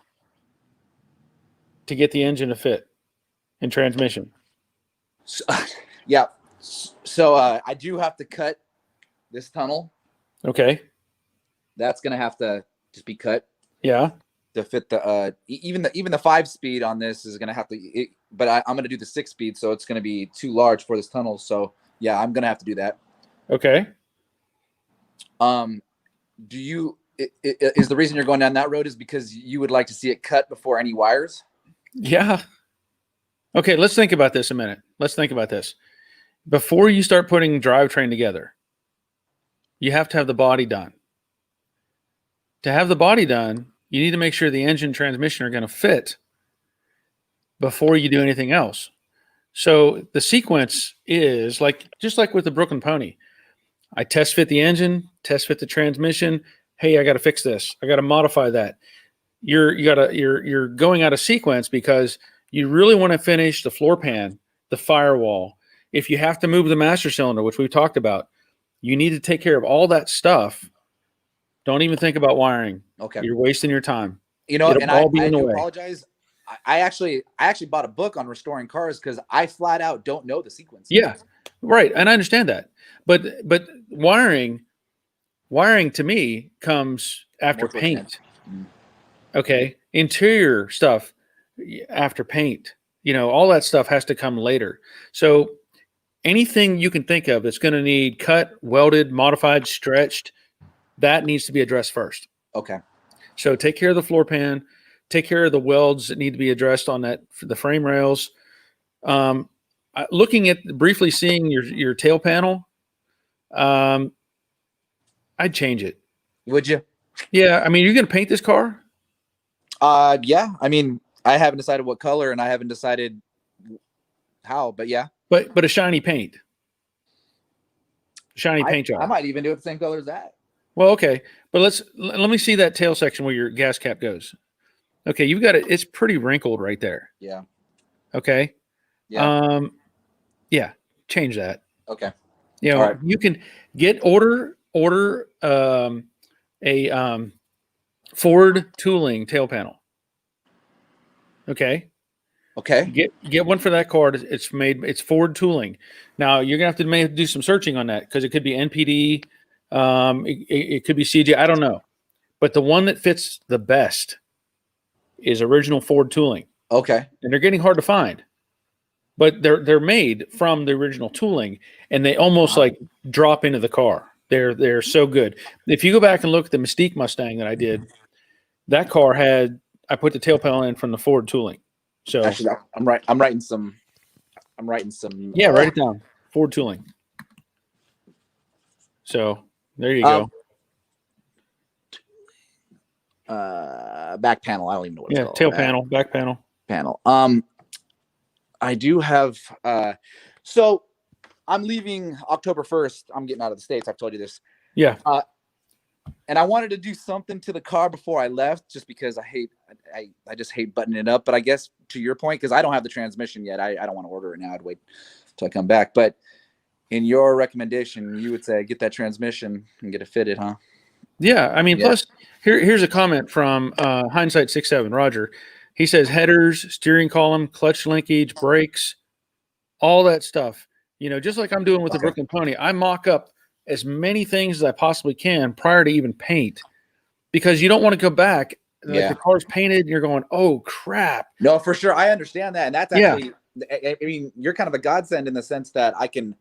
to get the engine to fit and transmission. So, yeah. So I do have to cut this tunnel. Okay. That's gonna have to just be cut. Yeah. To fit the even the 5-speed on this is gonna have to. But I'm gonna do the 6-speed, so it's gonna be too large for this tunnel. So yeah, I'm gonna have to do that. Okay. Do you? Is the reason you're going down that road is because you would like to see it cut before any wires? Yeah. Okay, let's think about this a minute. Let's think about this. Before you start putting drivetrain together, you have to have the body done. To have the body done, you need to make sure the engine and transmission are going to fit before you do anything else. So the sequence is just like with the Brooklyn Pony. I test fit the engine, test fit the transmission. Hey, I got to fix this. I got to modify that. You're going out of sequence because you really want to finish the floor pan, the firewall. If you have to move the master cylinder, which we've talked about, you need to take care of all that stuff. Don't even think about wiring. Okay. You're wasting your time. You know, It'll and all be I in the do way. apologize. I actually bought a book on restoring cars because I flat out don't know the sequence. Yeah, right. And I understand that. But wiring to me comes after paint. Okay. Interior stuff after paint. All that stuff has to come later. So anything you can think of that's going to need cut, welded, modified, stretched, that needs to be addressed first. Okay. So take care of the floor pan, take care of the welds that need to be addressed on the frame rails. Looking at briefly seeing your tail panel, I'd change it. Would you? Yeah. I mean, you're going to paint this car? Yeah. I mean, I haven't decided what color and I haven't decided how, but yeah. But a shiny paint. Shiny paint job. I might even do it the same color as that. Well, okay. But let me see that tail section where your gas cap goes. Okay, you've got it. It's pretty wrinkled right there. Yeah. Okay. Yeah. Yeah. Change that. Okay. Right. You can order a Ford tooling tail panel. Okay. Okay. Get one for that car. It's Ford tooling. Now you're gonna have to do some searching on that because it could be NPD, it could be CJ. I don't know, but the one that fits the best is original Ford tooling. Okay. And they're getting hard to find, but they're made from the original tooling, and they almost like drop into the car. They're so good. If you go back and look at the Mystique Mustang that I did, that car I put the tail panel in from the Ford tooling. So actually, I'm writing some. Yeah, write it down. Ford tooling. So there you go. Back panel. I don't even know what it's called. Tail panel, back panel. I do have. So I'm leaving October 1st. I'm getting out of the States. I've told you this. Yeah. And I wanted to do something to the car before I left, just because I just hate buttoning it up. But I guess to your point, because I don't have the transmission yet, I don't want to order it now. I'd wait till I come back. But in your recommendation, you would say get that transmission and get it fitted, huh? Yeah. I mean, plus here's a comment from Hindsight 6-7, Roger. He says headers, steering column, clutch linkage, brakes, all that stuff. Just like I'm doing with the Brooklyn Pony, I mock up as many things as I possibly can prior to even paint, because you don't want to go back. The car's painted and you're going, oh crap. No, for sure. I understand that. And that's actually, I mean, you're kind of a godsend in the sense that I can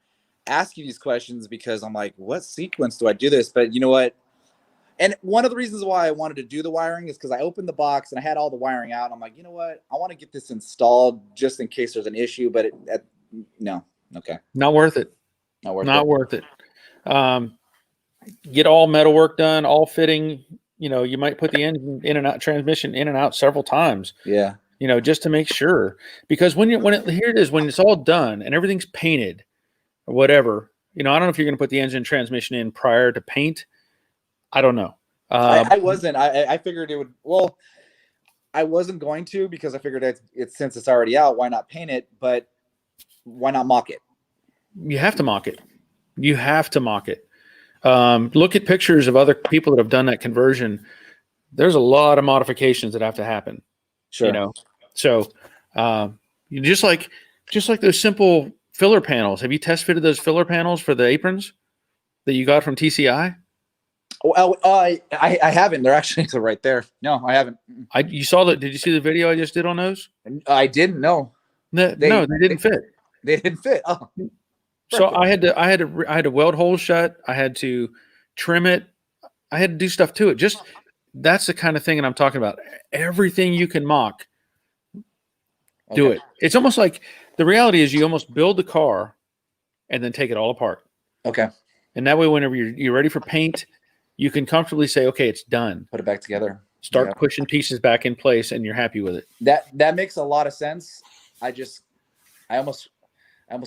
ask you these questions because I'm like, what sequence do I do this? But you know what? And one of the reasons why I wanted to do the wiring is because I opened the box and I had all the wiring out. And I'm like, you know what? I want to get this installed just in case there's an issue, but no. Okay. Not worth it. Not worth it. get all metal work done, all fitting. You might put the engine in and out, transmission in and out several times. Yeah. Just to make sure, because here it is, when it's all done and everything's painted or whatever, I don't know if you're going to put the engine transmission in prior to paint. I don't know. I wasn't. I figured it would. Well, I wasn't going to, because I figured it's since it's already out, why not paint it? But why not mock it? You have to mock it. You have to mock it. Look at pictures of other people that have done that conversion. There's a lot of modifications that have to happen. Sure. So you just like those simple filler panels. Have you test fitted those filler panels for the aprons that you got from TCI? Well, I haven't. They're actually right there. No, I haven't. You saw that? Did you see the video I just did on those? I didn't know. No, they didn't fit. They didn't fit. Oh. So I had to weld holes shut. I had to trim it. I had to do stuff to it. That's the kind of thing that I'm talking about. Everything you can mock, do it. It's almost like, the reality is you almost build the car and then take it all apart. Okay. And that way, whenever you're ready for paint, you can comfortably say, okay, it's done. Put it back together. Start pushing pieces back in place, and you're happy with it. That makes a lot of sense. I almost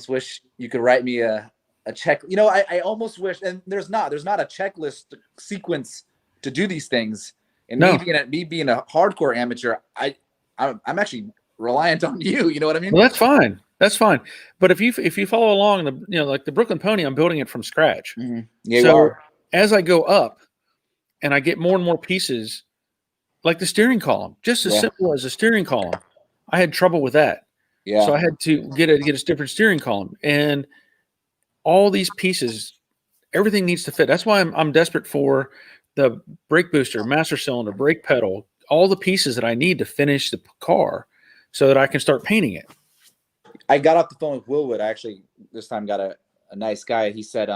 wish you could write me a check. I almost wish, and there's not a checklist sequence to do these things. And me being a hardcore amateur, I'm actually reliant on you. You know what I mean? Well, that's fine. That's fine. But if you follow along, like the Brooklyn Pony, I'm building it from scratch. Mm-hmm. Yeah, so you are. As I go up and I get more and more pieces, like the steering column, just as simple as a steering column, I had trouble with that. Yeah. So I had to get a different steering column, and all these pieces, everything needs to fit. That's why I'm desperate for the brake booster, master cylinder, brake pedal, all the pieces that I need to finish the car so that I can start painting it. I got off the phone with Willwood. I actually this time got a nice guy. He said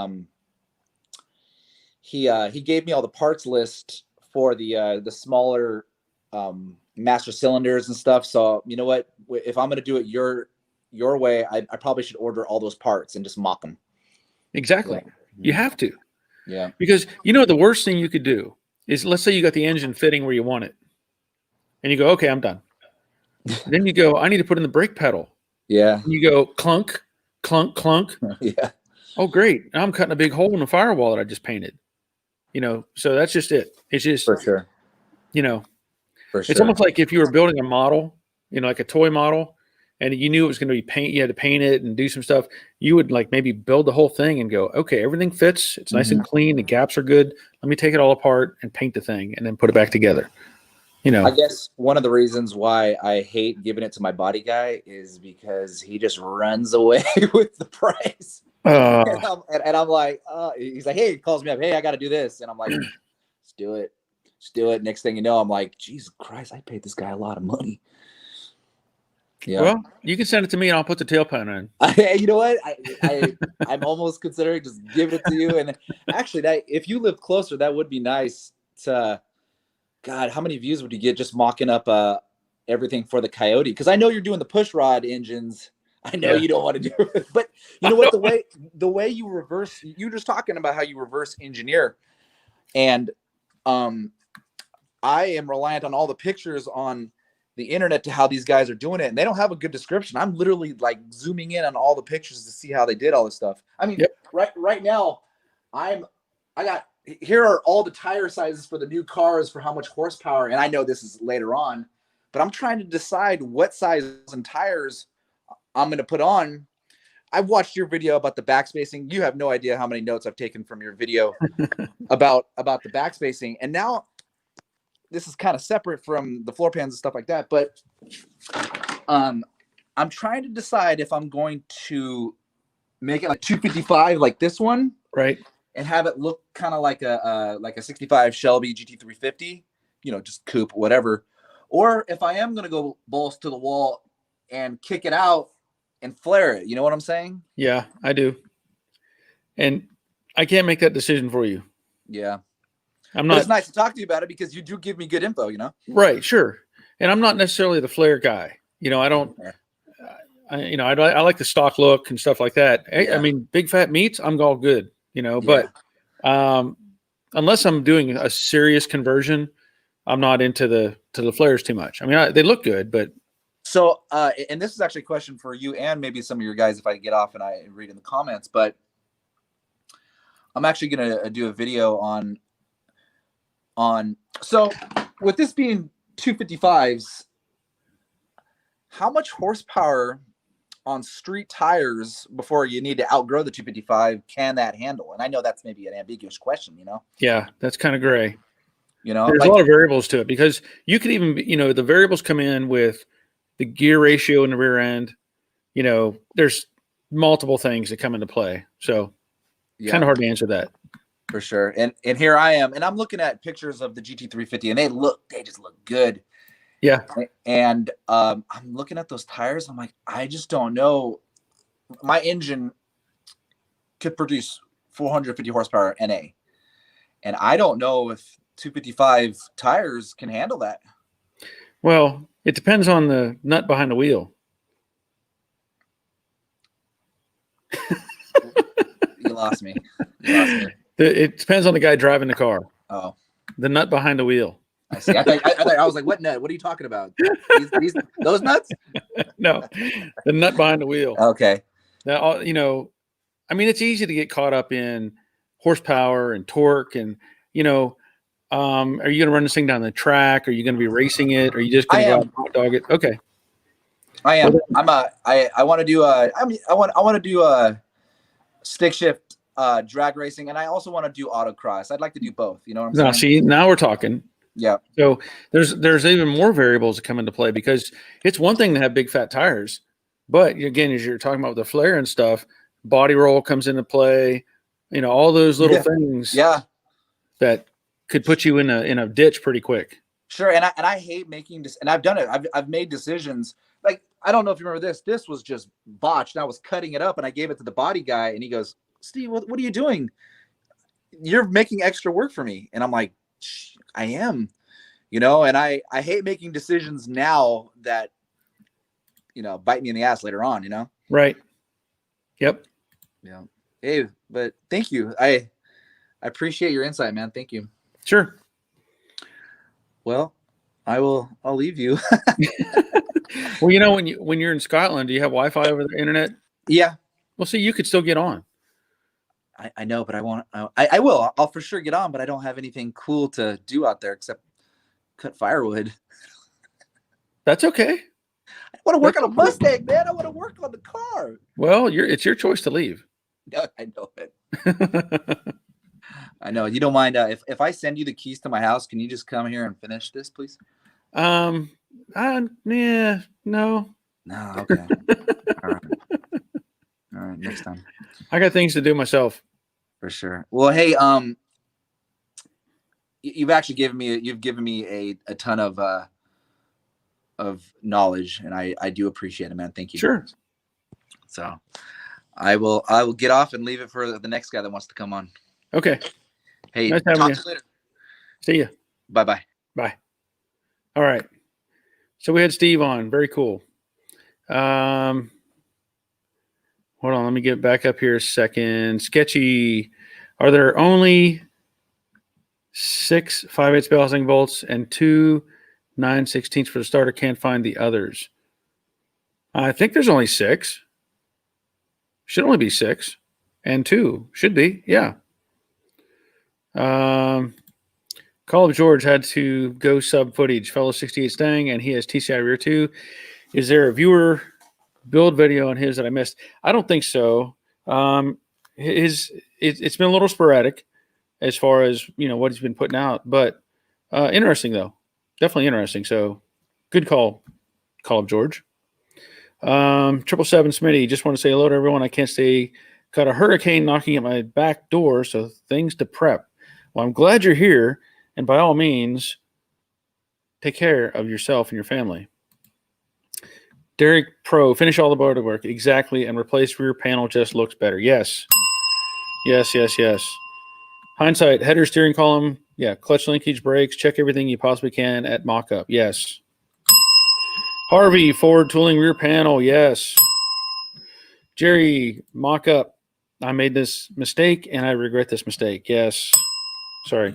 he gave me all the parts list for the smaller master cylinders and stuff. So you know what? If I'm going to do it your way, I probably should order all those parts and just mock them. Exactly. Yeah. You have to. Yeah. Because the worst thing you could do is, let's say you got the engine fitting where you want it, and you go, okay, I'm done. Then you go, I need to put in the brake pedal. Yeah. And you go clunk, clunk, clunk. Yeah. Oh, great. Now I'm cutting a big hole in the firewall that I just painted. So that's just it. It's just, for sure. For sure. It's almost like if you were building a model, like a toy model, and you knew it was going to be paint, you had to paint it and do some stuff. You would like maybe build the whole thing and go, okay, everything fits. It's nice and clean. The gaps are good. Let me take it all apart and paint the thing and then put it back together. I guess one of the reasons why I hate giving it to my body guy is because he just runs away with the price. And I'm like, he's like, hey, he calls me up. Hey, I got to do this. And I'm like, let's do it. Let's do it. Next thing you know, I'm like, Jesus Christ, I paid this guy a lot of money. Yeah. Well, you can send it to me and I'll put the tailpipe in. You know what? I'm almost considering just giving it to you. And actually, if you live closer, that would be nice to, God, how many views would you get just mocking up everything for the Coyote? Because I know you're doing the push rod engines. I know you don't want to do it, but you know what? The way you reverse, you were just talking about how you reverse engineer, and I am reliant on all the pictures on the internet to how these guys are doing it, and they don't have a good description. I'm literally like zooming in on all the pictures to see how they did all this stuff. I mean, right now, here are all the tire sizes for the new cars for how much horsepower, and I know this is later on, but I'm trying to decide what size and tires I'm going to put on. I've watched your video about the backspacing. You have no idea how many notes I've taken from your video about the backspacing. And now this is kind of separate from the floor pans and stuff like that. But I'm trying to decide if I'm going to make it like 255, like this one. Right. And have it look kind of like a 65 Shelby GT350, just coupe, whatever. Or if I am going to go balls to the wall and kick it out and flare it. You know what I'm saying? Yeah, I do. And I can't make that decision for you. Yeah. I'm not. But it's nice to talk to you about it because you do give me good info, Right, sure. And I'm not necessarily the flare guy. I don't. I like the stock look and stuff like that. Yeah. I mean, big fat meats, I'm all good. But unless I'm doing a serious conversion, I'm not into the flares too much. I mean, they look good, but So, and this is actually a question for you and maybe some of your guys if I get off and I read in the comments, but I'm actually going to do a video on, so with this being 255s, how much horsepower on street tires before you need to outgrow the 255 can that handle? And I know that's maybe an ambiguous question, Yeah, that's kind of gray. There's a lot of variables to it, because you could even, the variables come in with the gear ratio in the rear end. There's multiple things that come into play. So kind of hard to answer that. For sure. And here I am, and I'm looking at pictures of the GT350, and they just look good. Yeah. And I'm looking at those tires. I'm like, I just don't know. My engine could produce 450 horsepower NA, and I don't know if 255 tires can handle that. Well, it depends on the nut behind the wheel. You lost me. It depends on the guy driving the car. Oh, the nut behind the wheel. I see. I was like, what nut? What are you talking about? Those nuts? No, the nut behind the wheel. Okay. Now, I mean, it's easy to get caught up in horsepower and torque, and are you going to run this thing down the track? Are you going to be racing it? Are you just going to go out and hot dog it? Okay. I am. I want to do a stick shift drag racing, and I also want to do autocross. I'd like to do both. You know what I'm saying? See, now we're talking. Yeah. So there's even more variables that come into play, because it's one thing to have big fat tires, but again, as you're talking about the flare and stuff, body roll comes into play. All those little things. Yeah. That could put you in a ditch pretty quick. Sure, and I hate making this, and I've done it. I've made decisions. Like, I don't know if you remember this. This was just botched. And I was cutting it up, and I gave it to the body guy, and he goes, "Steve, what are you doing? You're making extra work for me." And I'm like, I am, and I hate making decisions now that, bite me in the ass later on, Right. Yep. Yeah. Hey, but thank you. I appreciate your insight, man. Thank you. Sure. Well, I'll leave you. Well, when you're in Scotland, do you have Wi-Fi over the internet? Yeah. Well, see, you could still get on. I know, but I will. I'll for sure get on, but I don't have anything cool to do out there except cut firewood. That's okay. I want to work on a Mustang, man. I want to work on the car. Well, it's your choice to leave. No, I know it. I know. You don't mind if I send you the keys to my house, can you just come here and finish this, please? Yeah, no. No, okay. All right. All right, next time. I got things to do myself. For sure. Well, hey, you've actually given me a ton of knowledge, and I do appreciate it, man. Thank you. Sure. So I will get off and leave it for the next guy that wants to come on. Okay. Hey, nice talk having to you later. See ya. Bye. Bye. All right. So we had Steve on. Very cool. Hold on. Let me get back up here a second. Sketchy. Are there only 6 5/8 bell housing bolts and 2 9/16 for the starter? Can't find the others. I think there's only 6. Should only be 6. And 2. Should be. Yeah. Call of George had to go sub footage. Fellow 68 Stang, and he has TCI rear too. Is there a viewer build video on his that I missed? I don't think so. It's been a little sporadic as far as what he's been putting out, but interesting though. Definitely interesting. So good call, Call of George. 777 Smitty, just want to say hello to everyone. I can't stay. Got a hurricane knocking at my back door, so things to prep. Well, I'm glad you're here, and by all means, take care of yourself and your family. Derek Pro, finish all the body work exactly, and replace rear panel. Just looks better. Yes. Hindsight, header, steering column, clutch linkage, brakes. Check everything you possibly can at mock-up. Yes. Harvey, forward tooling, rear panel. Yes. Jerry, mock-up. I made this mistake, and I regret this mistake. Yes. Sorry.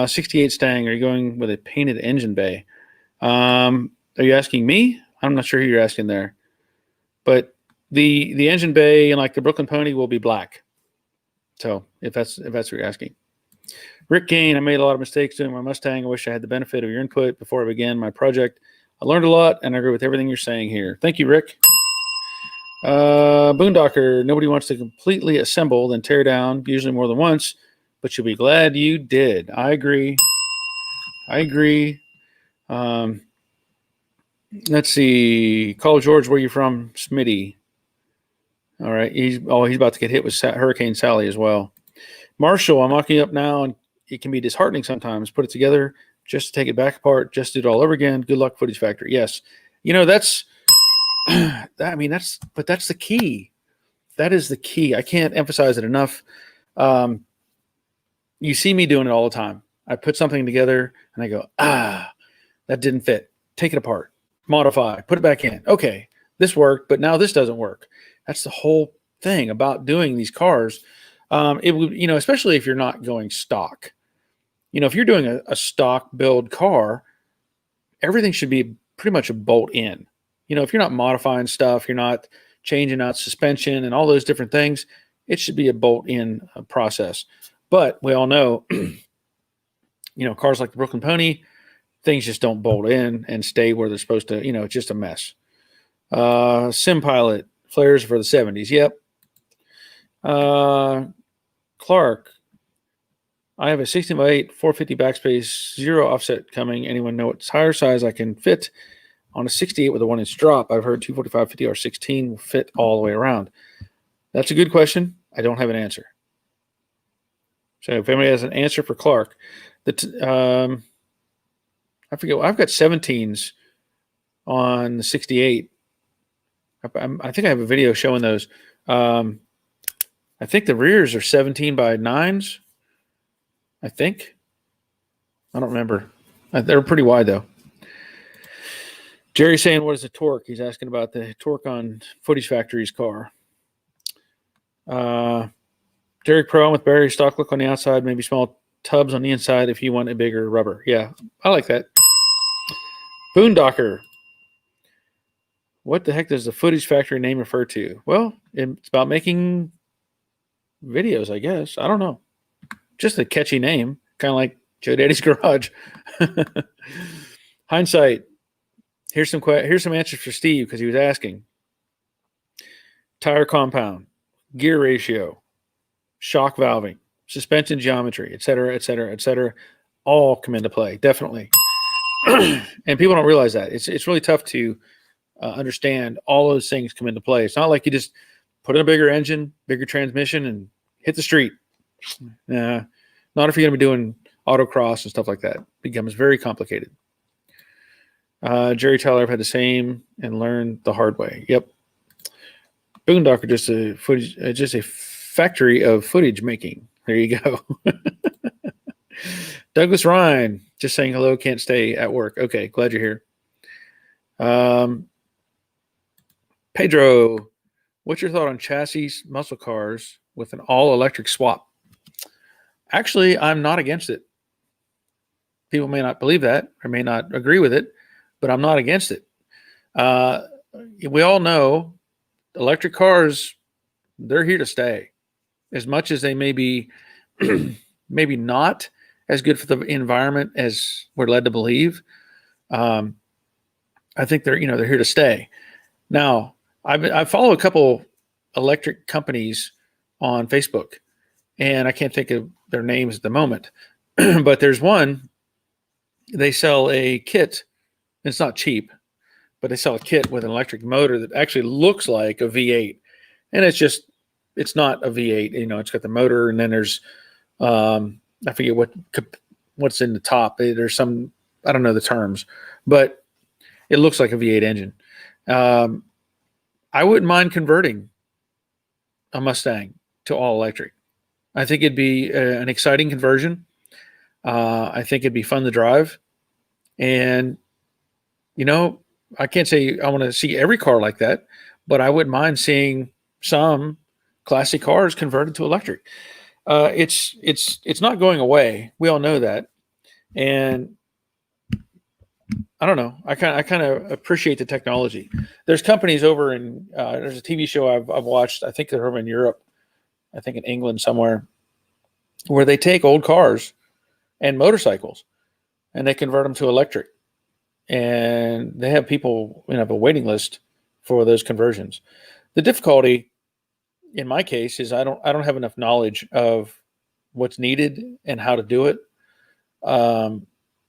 68 Stang. Are you going with a painted engine bay? Are you asking me? I'm not sure who you're asking there. But the engine bay and like the Brooklyn Pony will be black. So if that's what you're asking. Rick Gain, I made a lot of mistakes doing my Mustang. I wish I had the benefit of your input before I began my project. I learned a lot, and I agree with everything you're saying here. Thank you, Rick. Boondocker, nobody wants to completely assemble, then tear down, usually more than once, but you'll be glad you did. I agree. Let's see. Call George, where you from? Smitty. All right. He's about to get hit with Hurricane Sally as well. Marshall, I'm locking up now, and it can be disheartening sometimes. Put it together just to take it back apart, just do it all over again. Good luck, Footage Factory. Yes. That's the key. That is the key. I can't emphasize it enough. You see me doing it all the time. I put something together and I go, that didn't fit. Take it apart, modify, put it back in. Okay, this worked, but now this doesn't work. That's the whole thing about doing these cars. It would, especially if you're not going stock. If you're doing a stock build car, everything should be pretty much a bolt in. If you're not modifying stuff, you're not changing out suspension and all those different things, it should be a bolt in process. But we all know, cars like the Brooklyn Pony, things just don't bolt in and stay where they're supposed to. It's just a mess. Sim Pilot, flares for the 70s. Yep. Clark, I have a 16x8, 450 backspace, 0 offset coming. Anyone know what tire size I can fit on a 68 with a 1-inch drop? I've heard 245, 50, or 16 will fit all the way around. That's a good question. I don't have an answer. So if anybody has an answer for Clark, I forget. I've got 17s on the 68. I think I have a video showing those. I think the rears are 17 by 9s. I think. I don't remember. They're pretty wide, though. Jerry's saying, what is the torque? He's asking about the torque on Footage Factory's car. Derek Pro with Barry stock look on the outside, maybe small tubs on the inside if you want a bigger rubber. Yeah, I like that. Boondocker. What the heck does the Footage Factory name refer to? Well, it's about making videos, I guess. I don't know. Just a catchy name, kind of like Joe Daddy's Garage. Hindsight. Here's some answers for Steve because he was asking. Tire compound, gear ratio, shock valving, suspension geometry, et cetera, all come into play, definitely. And people don't realize that. It's really tough to understand all those things come into play. It's not like you just put in a bigger engine, bigger transmission, and hit the street. Not if you're going to be doing autocross and stuff like that. It becomes very complicated. Jerry Tyler, I've had the same and learned the hard way. Yep. Boondocker, just a factory of footage making. There you go. Douglas Ryan, just saying hello, can't stay at work. Okay, glad you're here. Pedro, what's your thought on chassis muscle cars with an all-electric swap? Actually, I'm not against it. People may not believe that or may not agree with it, but I'm not against it. We all know electric cars, they're here to stay. As much as they may be maybe not as good for the environment as we're led to believe, I think they're here to stay. Now, I follow a couple electric companies on Facebook, and I can't think of their names at the moment, but there's one. They sell a kit. It's not cheap, but they sell a kit with an electric motor that actually looks like a V8, and it's not a V8. It's got the motor, and then there's I forget what's in the top. There's some, I don't know the terms, but it looks like a V8 engine. I wouldn't mind converting a Mustang to all electric. I think it'd be an exciting conversion. I think it'd be fun to drive. And, I can't say I want to see every car like that, but I wouldn't mind seeing some classic cars converted to electric. It's not going away. We all know that, and I don't know. I kind of appreciate the technology. There's companies over in there's a TV show I've watched. I think they're over in Europe. I think in England somewhere, where they take old cars and motorcycles and they convert them to electric, and they have people have a waiting list for those conversions. The difficulty in my case is I don't have enough knowledge of what's needed and how to do it. And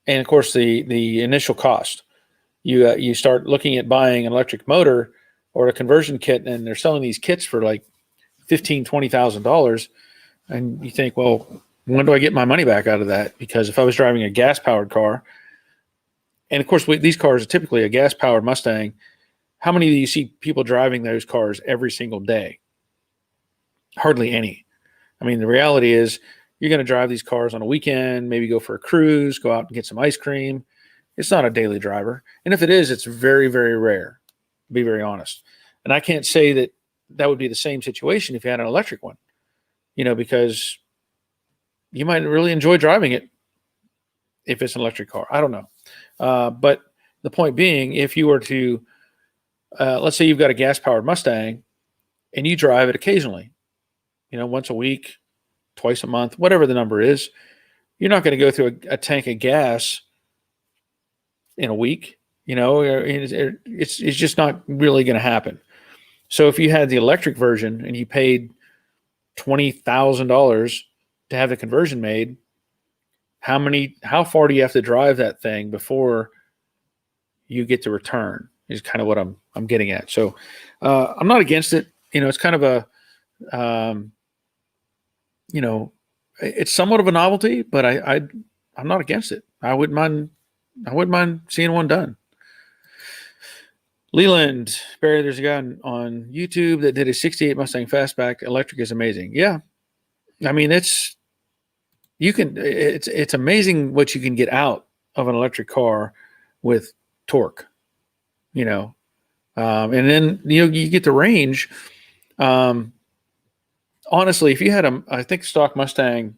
of course the initial cost. You start looking at buying an electric motor or a conversion kit, and they're selling these kits for like $15,000-$20,000, and you think, well, when do I get my money back out of that? Because if I was driving a gas powered car, and of course these cars are typically a gas powered Mustang, how many do you see people driving those cars every single day? Hardly any. I mean, the reality is you're going to drive these cars on a weekend, maybe go for a cruise, go out and get some ice cream. It's not a daily driver. And if it is, it's very, very rare, to be very honest. And I can't say that that would be the same situation if you had an electric one, because you might really enjoy driving it if it's an electric car. I don't know. But the point being, if you were to, let's say you've got a gas-powered Mustang and you drive it occasionally, once a week, twice a month, whatever the number is, you're not going to go through a tank of gas in a week. It's just not really going to happen. So if you had the electric version and you paid $20,000 to have the conversion made, how far do you have to drive that thing before you get the return is kind of what I'm getting at. So I'm not against it. It's kind of a, it's somewhat of a novelty, but I'm not against it. I wouldn't mind seeing one done. Leland Barry, there's a guy on YouTube that did a 68 Mustang Fastback. Electric is amazing. Yeah. I mean, it's amazing what you can get out of an electric car with torque, and then, you get the range. Honestly, if you had I think stock Mustang,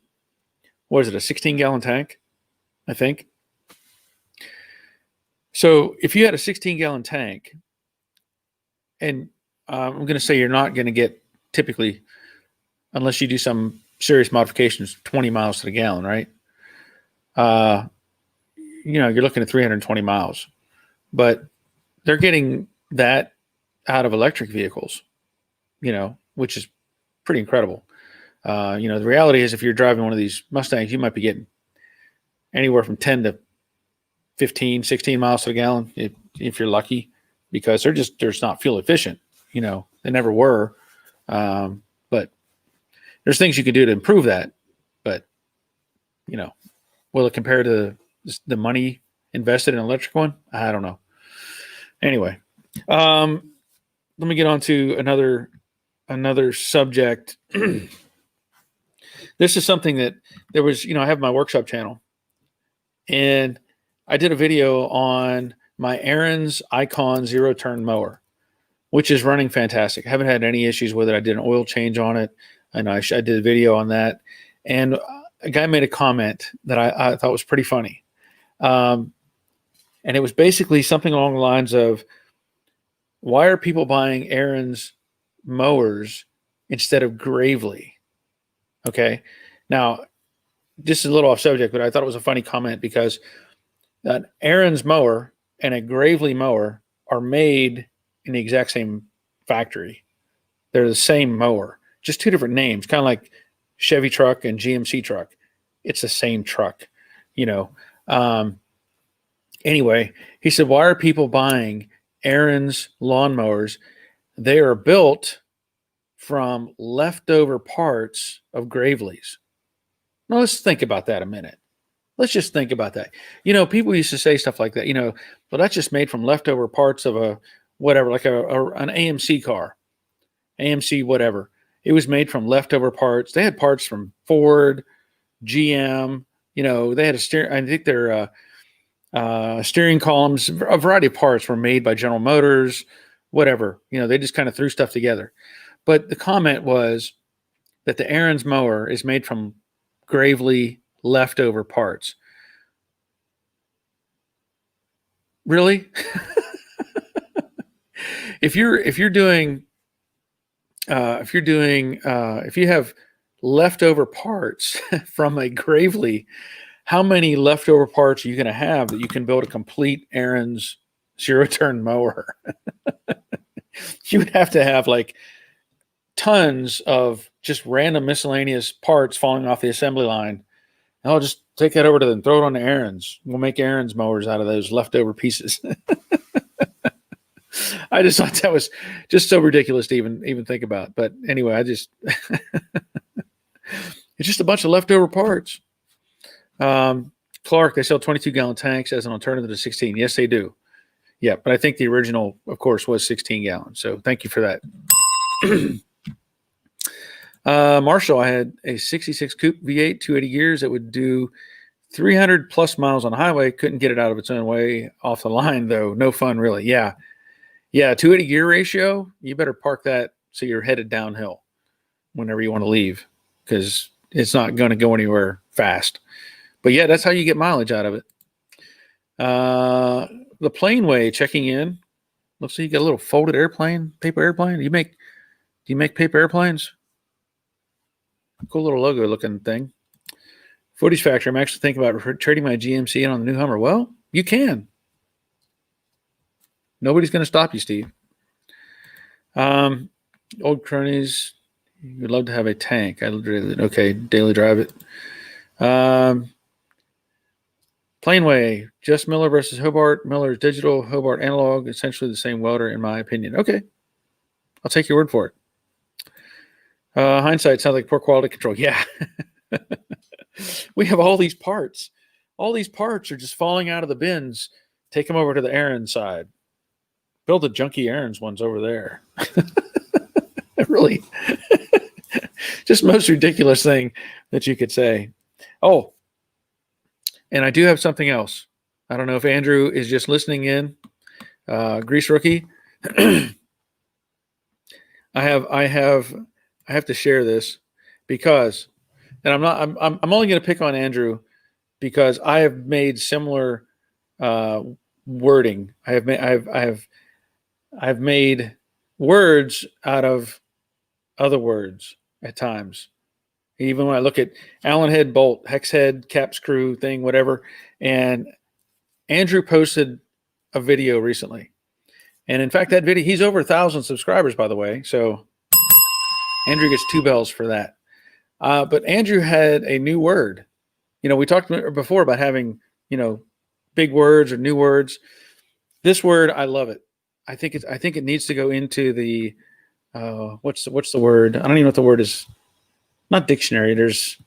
what is it, a 16-gallon tank, I think. So if you had a 16-gallon tank, and I'm going to say you're not going to get typically, unless you do some serious modifications, 20 miles to the gallon, right? You're looking at 320 miles, but they're getting that out of electric vehicles, which is pretty incredible. The reality is if you're driving one of these Mustangs, you might be getting anywhere from 10 to 15, 16 miles to the gallon if you're lucky, because they're just not fuel efficient. They never were. But there's things you could do to improve that. But, will it compare to the money invested in an electric one? I don't know. Anyway, let me get on to another subject. This is something that there was, I have my workshop channel, and I did a video on my Aaron's Icon zero turn mower, which is running fantastic. I haven't had any issues with it. I did an oil change on it, and I did a video on that. And a guy made a comment that I thought was pretty funny. And it was basically something along the lines of, why are people buying Aaron's mowers instead of Gravely? Okay. Now, just a little off subject, but I thought it was a funny comment because an Aaron's mower and a Gravely mower are made in the exact same factory. They're the same mower, just two different names, kind of like Chevy truck and GMC truck. It's the same truck, Anyway, he said, why are people buying Aaron's lawnmowers? They are built from leftover parts of Gravelys. Now let's think about that a minute. Let's just think about that. People used to say stuff like that, but that's just made from leftover parts of a whatever, like an AMC car, AMC whatever. It was made from leftover parts. They had parts from Ford, GM. They had I think their steering columns, a variety of parts were made by General Motors, whatever. They just kind of threw stuff together. But the comment was that the Aaron's mower is made from Gravely leftover parts. Really? if you have leftover parts from a Gravely, how many leftover parts are you going to have that you can build a complete Aaron's zero turn mower? You would have to have like tons of just random miscellaneous parts falling off the assembly line. And I'll just take that over to them, throw it on the Aaron's. We'll make Aaron's mowers out of those leftover pieces. I just thought that was just so ridiculous to even think about. But anyway, it's just a bunch of leftover parts. Clark, they sell 22-gallon tanks as an alternative to 16. Yes, they do. Yeah, but I think the original, of course, was 16 gallons. So thank you for that. Marshall, I had a 66 coupe V8, 280 gears that would do 300 plus miles on the highway. Couldn't get it out of its own way off the line, though. No fun, really. Yeah. 280 gear ratio. You better park that so you're headed downhill whenever you want to leave, because it's not going to go anywhere fast. But yeah, that's how you get mileage out of it. The Planeway checking in. Looks like you got a little folded airplane, paper airplane. Do you make paper airplanes? Cool little logo looking thing. Footage Factory. I'm actually thinking about trading my GMC in on the new Hummer. Well, you can. Nobody's going to stop you, Steve. Old cronies. You'd love to have a tank. Okay, daily drive it. Planeway. Just Miller versus Hobart. Miller's digital, Hobart analog. Essentially the same welder, in my opinion. Okay. I'll take your word for it. Hindsight sounds like poor quality control. Yeah. We have all these parts. All these parts are just falling out of the bins. Take them over to the Aaron's side. Build the junky Aaron's ones over there. Really. Just most ridiculous thing that you could say. Oh, and I do have something else. I don't know if Andrew is just listening in. Grease Rookie. I have to share this because, and I'm only going to pick on Andrew because I have made similar wording. I've made words out of other words at times. Even when I look at Allen head bolt, hex head, cap screw thing, whatever. And Andrew posted a video recently. And in fact, that video, he's over 1,000 subscribers, by the way. So Andrew gets 2 bells for that. But Andrew had a new word. We talked before about having, big words or new words. This word, I love it. I think it needs to go into the, what's the word? I don't even know what the word is. Not dictionary. There's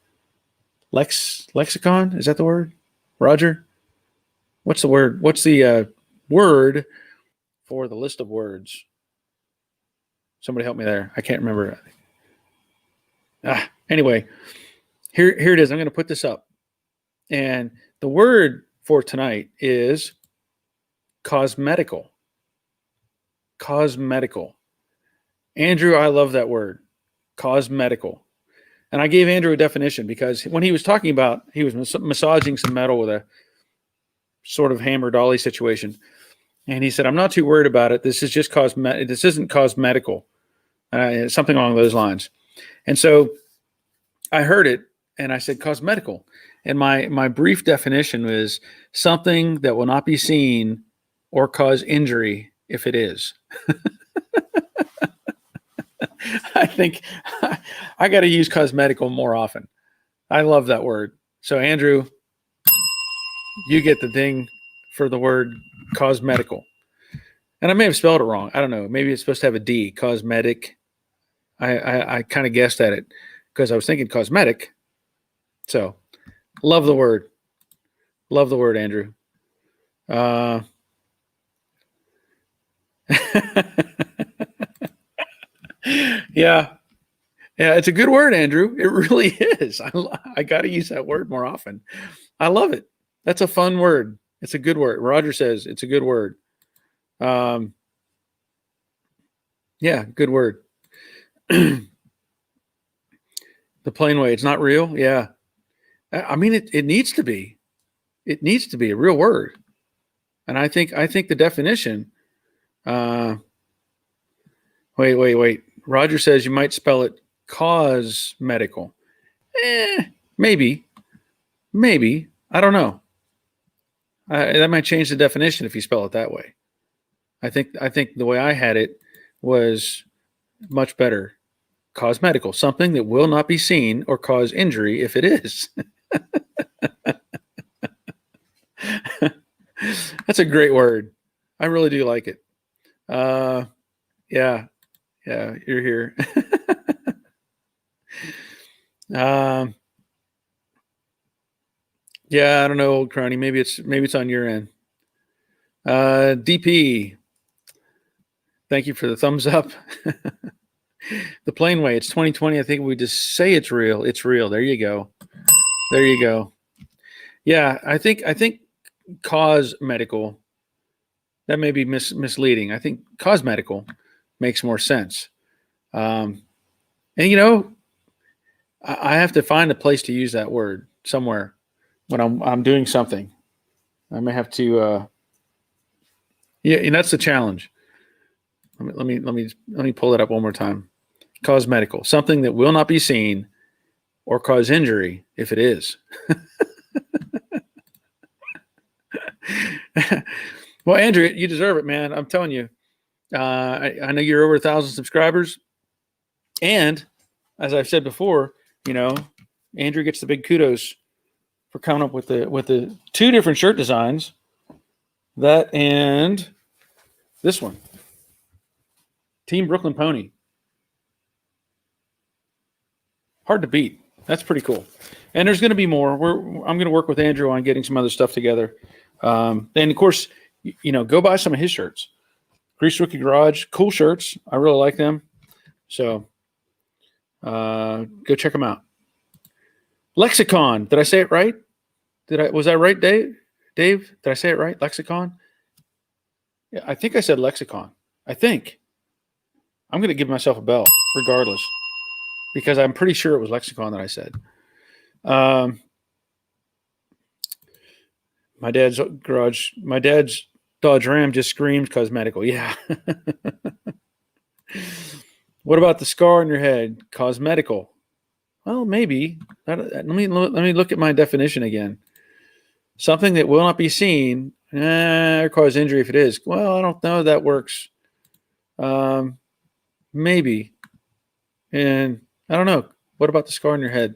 lexicon. Is that the word? Roger? What's the word? What's the word for the list of words? Somebody help me there. I can't remember. Anyway, here it is. I'm going to put this up. And the word for tonight is cosmetical. Cosmetical. Andrew, I love that word. Cosmetical. And I gave Andrew a definition because when he was talking about, he was massaging some metal with a sort of hammer dolly situation. And he said, I'm not too worried about it. This is just cosmetic. This isn't cosmetical. Something along those lines. And so I heard it and I said cosmetical. And my brief definition is something that will not be seen or cause injury if it is. I think I got to use cosmetical more often. I love that word. So Andrew, you get the ding for the word cosmetical. And I may have spelled it wrong. I don't know. Maybe it's supposed to have a D, cosmetic. I kind of guessed at it because I was thinking cosmetic. So love the word. Love the word, Andrew. Yeah, it's a good word, Andrew. It really is. I got to use that word more often. I love it. That's a fun word. It's a good word. Roger says it's a good word. Yeah, good word. The plain way. It's not real. Yeah. I mean, it needs to be. It needs to be a real word. And I think the definition. Wait. Roger says you might spell it cosmetical. Maybe. I don't know. That might change the definition if you spell it that way. I think the way I had it was much better. Cosmetical, something that will not be seen or cause injury if it is. That's a great word. I really do like it. Yeah, you're here. Yeah, I don't know, old crony. Maybe it's on your end. DP, thank you for the thumbs up. The plain way. It's 2020. I think we just say it's real. It's real. There you go. Yeah, I think cosmetical. That may be misleading. I think cosmetical makes more sense. And I have to find a place to use that word somewhere when I'm doing something. I may have to. Yeah, and that's the challenge. Let me pull it up one more time. Cosmetical, something that will not be seen or cause injury if it is. Well, Andrew, you deserve it, man. I'm telling you. I know you're over 1,000 subscribers, and as I've said before, Andrew gets the big kudos for coming up with the 2 different shirt designs. That and this one, Team Brooklyn Pony. Hard to beat. That's pretty cool. And there's going to be more. I'm going to work with Andrew on getting some other stuff together. And of course, go buy some of his shirts. Grease Rookie Garage, cool shirts. I really like them. So go check them out. Lexicon. Did I say it right? Was that right, Dave? Did I say it right? Lexicon? Yeah, I think I said lexicon. I think. I'm going to give myself a bell regardless, because I'm pretty sure it was lexicon that I said. My dad's Dodge Ram just screams cosmetical. Yeah. What about the scar on your head? Cosmetical. Well, maybe. Let me look at my definition again. Something that will not be seen or cause injury if it is. Well, I don't know if that works. Maybe. And I don't know. What about the scar on your head?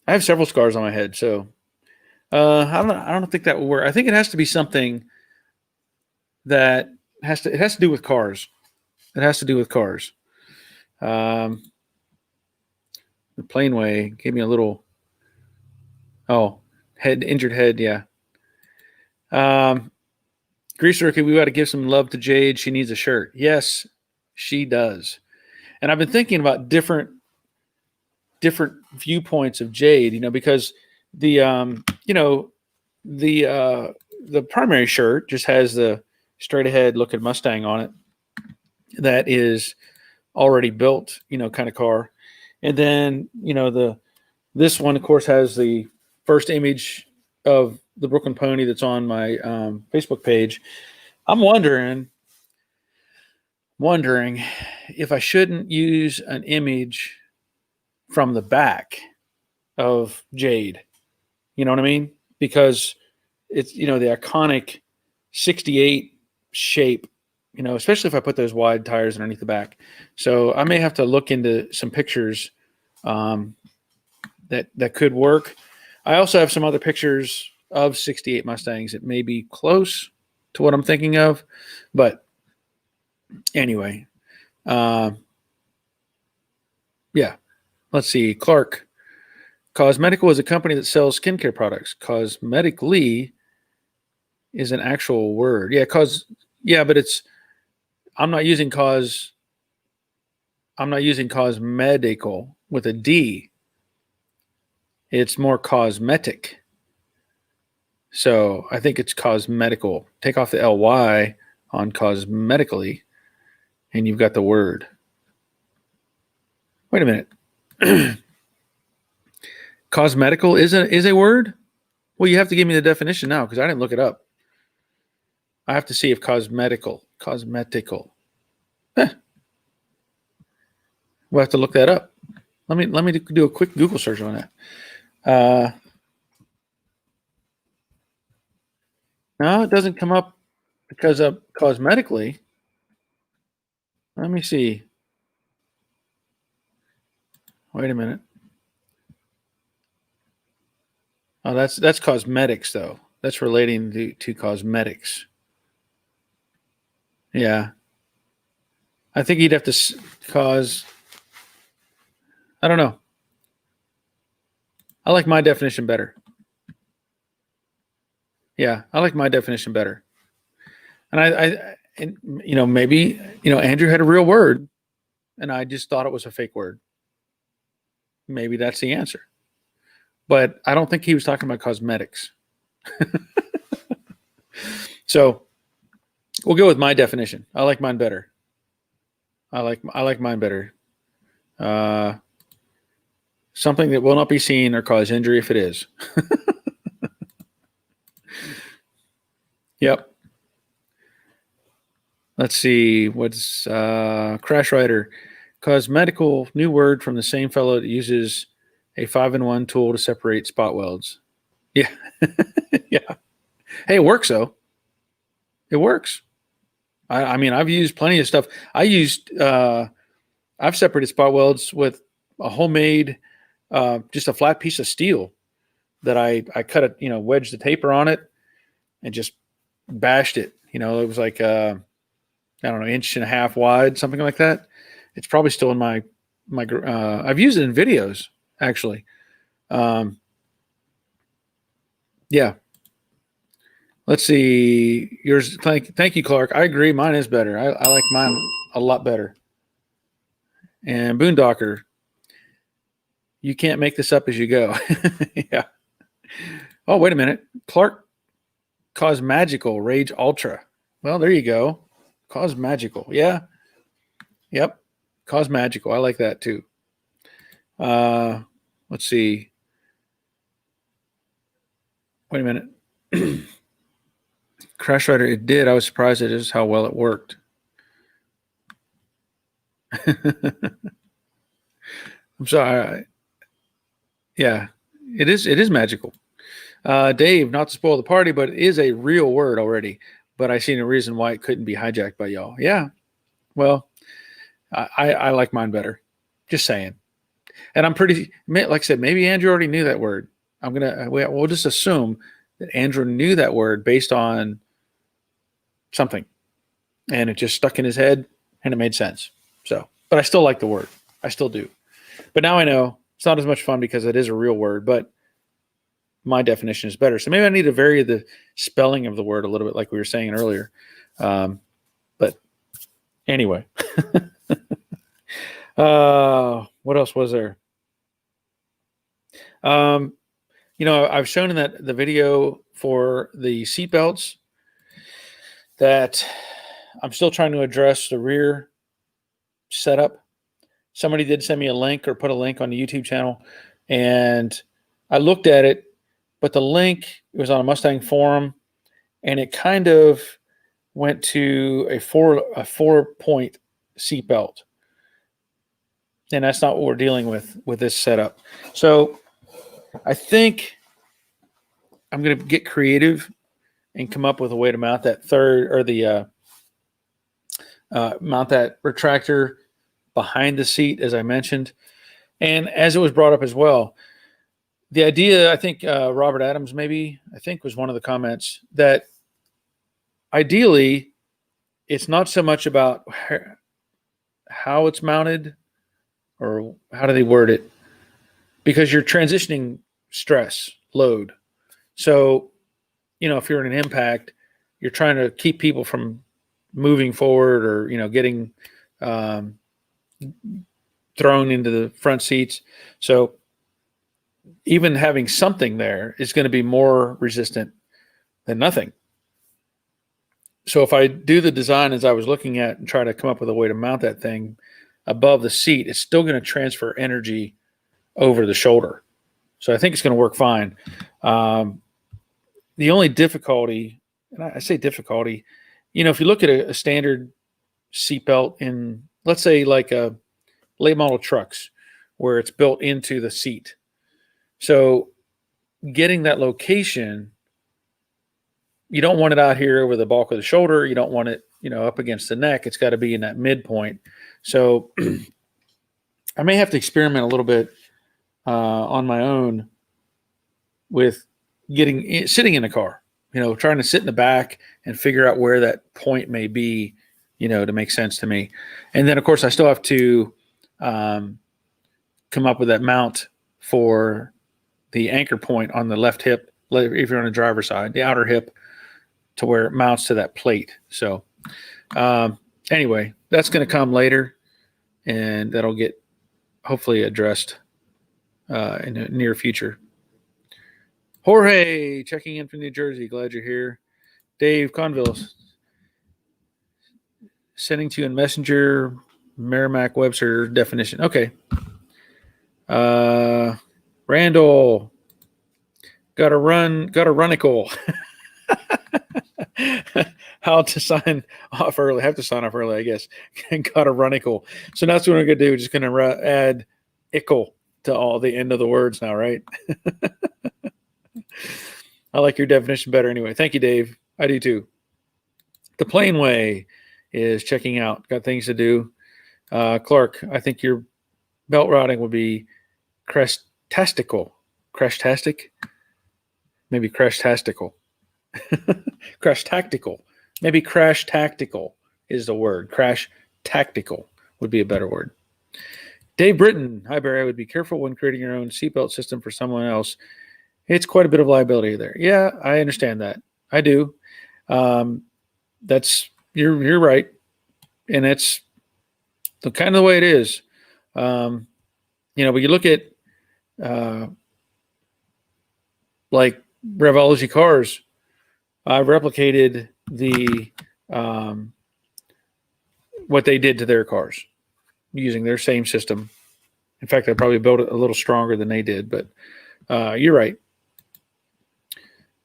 I have several scars on my head, so I don't think that will work. I think it has to be something that has to do with cars. It has to do with cars. The plain way gave me a little injured head, yeah. Grease Rookie, we got to give some love to Jade. She needs a shirt. Yes, she does. And I've been thinking about different viewpoints of Jade, because the primary shirt just has the straight ahead looking Mustang on it. That is already built, kind of car. And then, this one of course has the first image of the Brooklyn Pony that's on my Facebook page. I'm wondering if I shouldn't use an image from the back of Jade. You know what I mean? Because it's, the iconic 68 shape, especially if I put those wide tires underneath the back. So I may have to look into some pictures that could work. I also have some other pictures of 68 Mustangs that may be close to what I'm thinking of. But anyway, yeah. Let's see. Clark. Cosmetical is a company that sells skincare products. Cosmetically is an actual word. Yeah, but I'm not using cosmetical with a D. It's more cosmetic. So I think it's cosmetical. Take off the LY on cosmetically, and you've got the word. Wait a minute. Cosmetical is a word? Well, you have to give me the definition now because I didn't look it up. I have to see if cosmetical. Eh, we'll have to look that up. Let me do a quick Google search on that. No, it doesn't come up because of cosmetically. Let me see. Wait a minute. Oh, that's cosmetics though. That's relating to cosmetics. Yeah. I think you'd have to cause. I don't know. I like my definition better. Yeah, I like my definition better. And maybe Andrew had a real word, and I just thought it was a fake word. Maybe that's the answer. But I don't think he was talking about cosmetics. So we'll go with my definition. I like mine better. I like mine better. Something that will not be seen or cause injury if it is. Yep. Let's see. What's Crash Rider? Cosmetical, new word from the same fellow that uses a 5-in-1 tool to separate spot welds. Yeah. Yeah. Hey, it works though. It works. I mean, I've used plenty of stuff. I've separated spot welds with a homemade, just a flat piece of steel that I cut it, wedged the taper on it and just bashed it. It was like, I don't know, 1.5 inches wide, something like that. It's probably still in my I've used it in videos actually. Yeah. Let's see. Yours. Thank you, Clark. I agree. Mine is better. I like mine a lot better. And Boondocker, you can't make this up as you go. Yeah. Oh, wait a minute. Clark, Cosmagical, Rage Ultra. Well, there you go. Cosmagical. Yeah. Yep. Cosmagical. I like that too. Let's see. Wait a minute. Crash Rider, it did. I was surprised at just how well it worked. I'm sorry. Yeah, it is. It is magical. Dave, not to spoil the party, but it is a real word already. But I see no reason why it couldn't be hijacked by y'all. Yeah. Well, I like mine better. Just saying. And I'm pretty, like I said, maybe Andrew already knew that word. We'll just assume that Andrew knew that word based on something, and it just stuck in his head and it made sense. So, but I still like the word. I still do. But now I know it's not as much fun because it is a real word, but my definition is better. So maybe I need to vary the spelling of the word a little bit, like we were saying earlier. But anyway, what else was there? I've shown in the video for the seat belts that I'm still trying to address the rear setup. Somebody did send me a link or put a link on the YouTube channel, and I looked at it, but the link, it was on a Mustang forum, and it kind of went to a 4-point seat belt. And that's not what we're dealing with this setup. So I think I'm going to get creative and come up with a way to mount that mount that retractor behind the seat, as I mentioned. And as it was brought up as well, the idea, I think Robert Adams was one of the comments, that ideally it's not so much about how it's mounted or how do they word it, because you're transitioning stress, load. So, if you're in an impact, you're trying to keep people from moving forward or, getting thrown into the front seats. So even having something there is going to be more resistant than nothing. So if I do the design as I was looking at and try to come up with a way to mount that thing above the seat, it's still going to transfer energy over the shoulder. So I think it's going to work fine. The only difficulty, and I say difficulty, if you look at a standard seatbelt in, let's say, like a late model trucks where it's built into the seat. So getting that location, you don't want it out here over the bulk of the shoulder. You don't want it, up against the neck. It's got to be in that midpoint. So I may have to experiment a little bit on my own with sitting in a car, trying to sit in the back and figure out where that point may be, to make sense to me. And then, of course, I still have to come up with that mount for the anchor point on the left hip, if you're on the driver's side, the outer hip, to where it mounts to that plate. So anyway, that's going to come later, and that'll get hopefully addressed in the near future. Jorge, checking in from New Jersey. Glad you're here. Dave Conville, sending to you in Messenger, Merrimack-Webster definition. Okay. Randall, got a runicle. How to sign off early. Have to sign off early, I guess. Got a runicle. So that's what we're going to do. Just going to add ickle to all the end of the words now, right? I like your definition better anyway. Thank you, Dave. I do too. The Planeway is checking out. Got things to do. Clark, I think your belt routing would be crash-tastical. Crash-tastic? Maybe crash-tastical. Crash-tactical. Maybe crash-tactical is the word. Crash-tactical would be a better word. Dave Britton. Hi, Barry. I would be careful when creating your own seatbelt system for someone else. It's quite a bit of liability there. Yeah, I understand that. I do. You're right. And it's the kind of the way it is. When you look at like Gravelys cars, I've replicated the what they did to their cars using their same system. In fact, I probably built it a little stronger than they did, but you're right.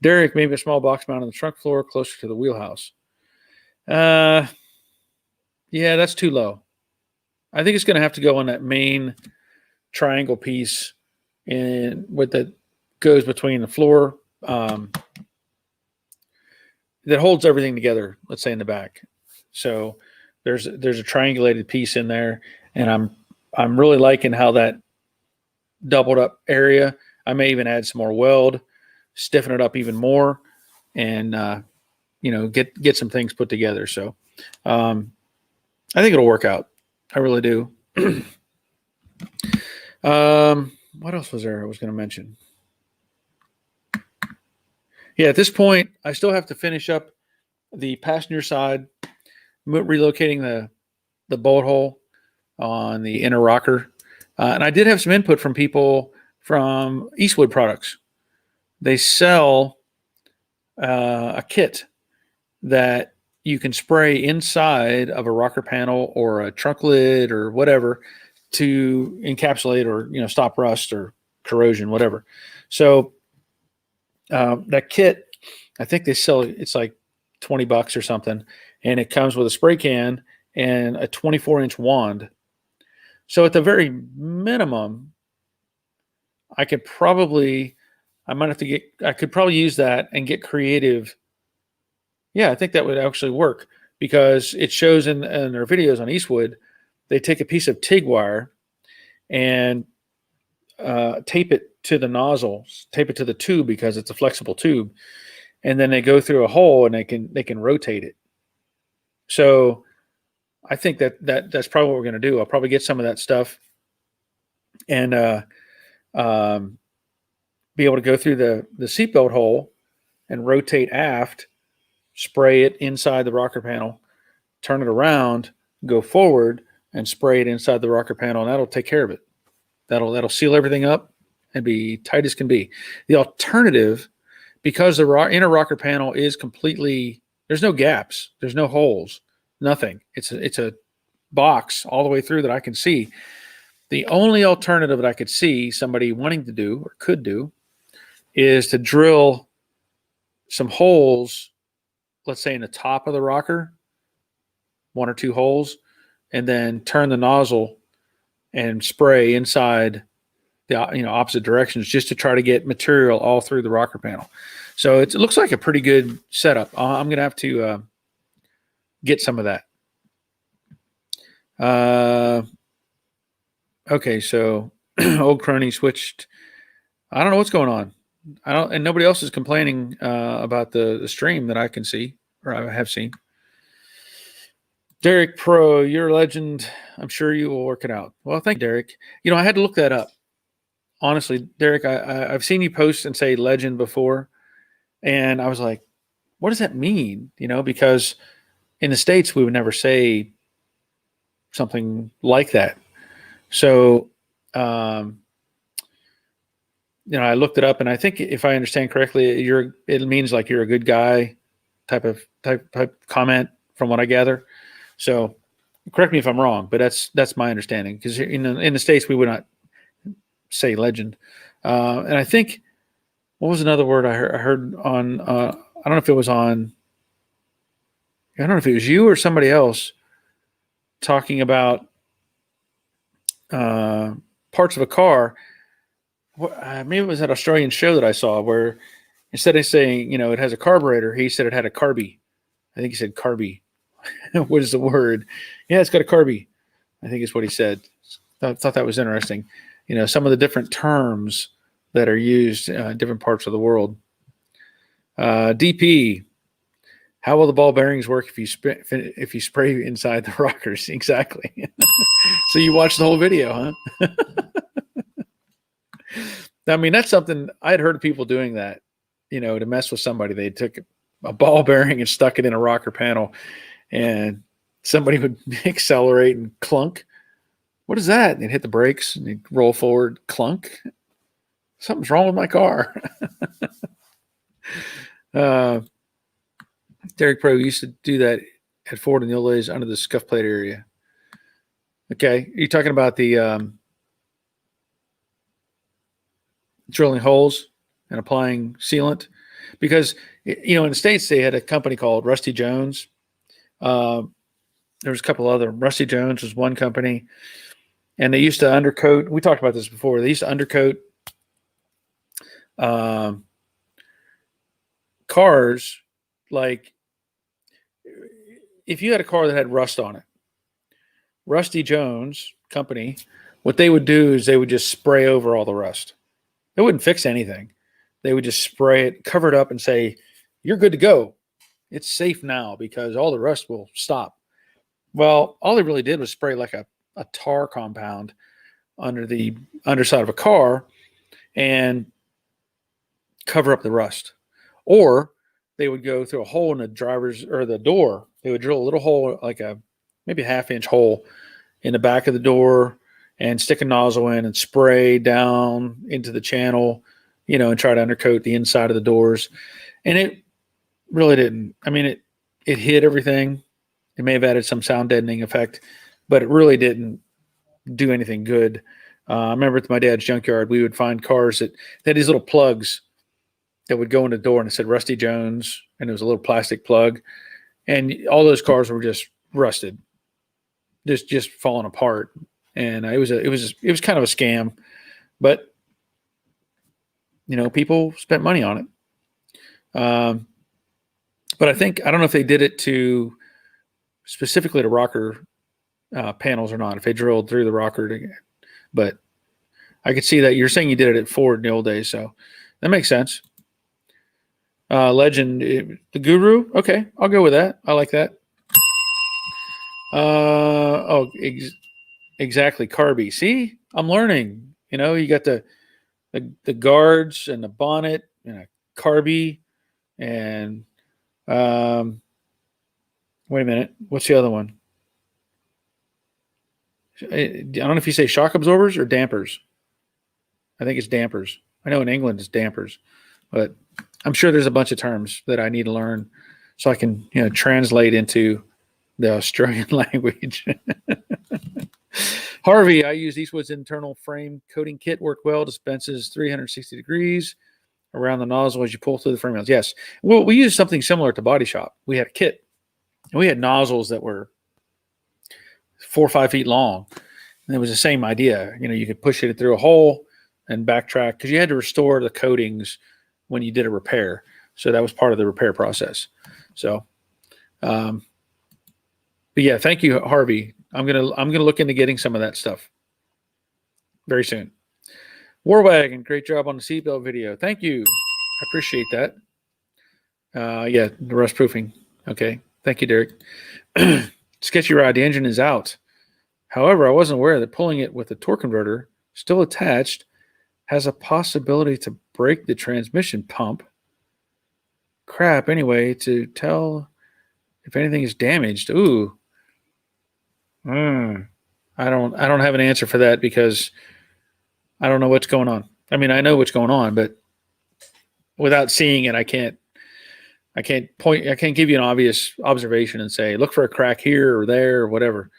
Derek, maybe a small box mount on the trunk floor closer to the wheelhouse. Yeah, that's too low. I think it's going to have to go on that main triangle piece and what that goes between the floor that holds everything together, let's say in the back. So there's a triangulated piece in there, and I'm really liking how that doubled up area. I may even add some more weld, stiffen it up even more, and get some things put together. So I think it'll work out. I really do. What else was there I was going to mention? Yeah, at this point, I still have to finish up the passenger side, relocating the bolt hole on the inner rocker. And I did have some input from people from Eastwood Products. They sell a kit that you can spray inside of a rocker panel or a trunk lid or whatever to encapsulate or stop rust or corrosion, whatever. So that kit, I think they sell it's like $20 or something, and it comes with a spray can and a 24-inch wand. So at the very minimum, I could probably use that and get creative. Yeah, I think that would actually work, because it shows in their videos on Eastwood, they take a piece of TIG wire and tape it to the nozzle, tape it to the tube because it's a flexible tube, and then they go through a hole and they can rotate it. So I think that's probably what we're going to do. I'll probably get some of that stuff and be able to go through the seatbelt hole and rotate aft, spray it inside the rocker panel, turn it around, go forward, and spray it inside the rocker panel, and that'll take care of it. That'll seal everything up and be tight as can be. The alternative, because the inner rocker panel is completely, there's no gaps, there's no holes, nothing. It's a box all the way through that I can see. The only alternative that I could see somebody wanting to do or could do is to drill some holes, let's say in the top of the rocker, 1 or 2 holes, and then turn the nozzle and spray inside the opposite directions just to try to get material all through the rocker panel. So it looks like a pretty good setup. I'm going to have to get some of that. Okay, so old crony switched. I don't know what's going on. And nobody else is complaining about the stream that I can see or I have seen. Derek Pro, you're a legend. I'm sure you will work it out. Well, thank you, Derek. I had to look that up. Honestly, Derek, I've seen you post and say legend before, and I was like, what does that mean? Because in the States, we would never say something like that. So, I looked it up, and I think if I understand correctly, it means like you're a good guy type comment from what I gather. So correct me if I'm wrong, but that's my understanding, because in the States, we would not say legend. And I think, what was another word I heard on, I don't know if it was you or somebody else talking about parts of a car. Maybe it was that Australian show that I saw where instead of saying, it has a carburetor, he said it had a carby. I think he said carby. What is the word? Yeah, it's got a carby, I think is what he said. I thought that was interesting. Some of the different terms that are used in different parts of the world. DP, how will the ball bearings work if you spray inside the rockers? Exactly. So you watched the whole video, huh? I mean, that's something I'd heard of people doing that, to mess with somebody. They took a ball bearing and stuck it in a rocker panel, and somebody would accelerate and clunk. What is that? And they'd hit the brakes and they'd roll forward, clunk. Something's wrong with my car. Derek Pro used to do that at Ford in the old days under the scuff plate area. Okay. You're talking about the drilling holes and applying sealant? Because, in the States, they had a company called Rusty Jones. There was a couple other. Rusty Jones was one company. And they used to undercoat. We talked about this before. They used to undercoat cars. Like if you had a car that had rust on it, Rusty Jones company, what they would do is they would just spray over all the rust. They wouldn't fix anything. They would just spray it, cover it up, and say, "You're good to go. It's safe now because all the rust will stop." Well, all they really did was spray like a tar compound under the underside of a car and cover up the rust. Or they would go through a hole in the driver's or the door. They would drill a little hole, like maybe a 1/2-inch hole in the back of the door, and stick a nozzle in and spray down into the channel, and try to undercoat the inside of the doors. And it really didn't. I mean, it hit everything. It may have added some sound deadening effect, but it really didn't do anything good. I remember at my dad's junkyard, we would find cars that had these little plugs that would go in the door, and it said Rusty Jones, and it was a little plastic plug. And all those cars were just rusted, just falling apart. And it was kind of a scam, but people spent money on it. But I don't know if they did it specifically to rocker panels or not, if they drilled through the rocker but I could see that you're saying you did it at Ford in the old days, so that makes sense. Legend, the Guru. Okay, I'll go with that. I like that. Exactly. Carby. See, I'm learning. You got the guards and the bonnet and a carby and wait a minute. What's the other one? I don't know if you say shock absorbers or dampers. I think it's dampers. I know in England it's dampers, but I'm sure there's a bunch of terms that I need to learn so I can, translate into the Australian language. Harvey, I use Eastwood's internal frame coating kit. Worked well. Dispenses 360 degrees around the nozzle as you pull through the frame rails. Yes. Well, we used something similar to Body Shop. We had a kit, and we had nozzles that were 4 or 5 feet long. And it was the same idea. You could push it through a hole and backtrack because you had to restore the coatings when you did a repair. So that was part of the repair process. So, but yeah, thank you, Harvey. I'm gonna look into getting some of that stuff very soon. Warwagon, great job on the seatbelt video. Thank you. I appreciate that. Yeah, the rust proofing. Okay. Thank you, Derek. Sketchy ride, the engine is out. However, I wasn't aware that pulling it with the torque converter still attached has a possibility to break the transmission pump. Crap, anyway, to tell if anything is damaged. Ooh. I don't have an answer for that because I don't know what's going on. I mean, I know what's going on, but without seeing it, I can't give you an obvious observation and say, look for a crack here or there or whatever.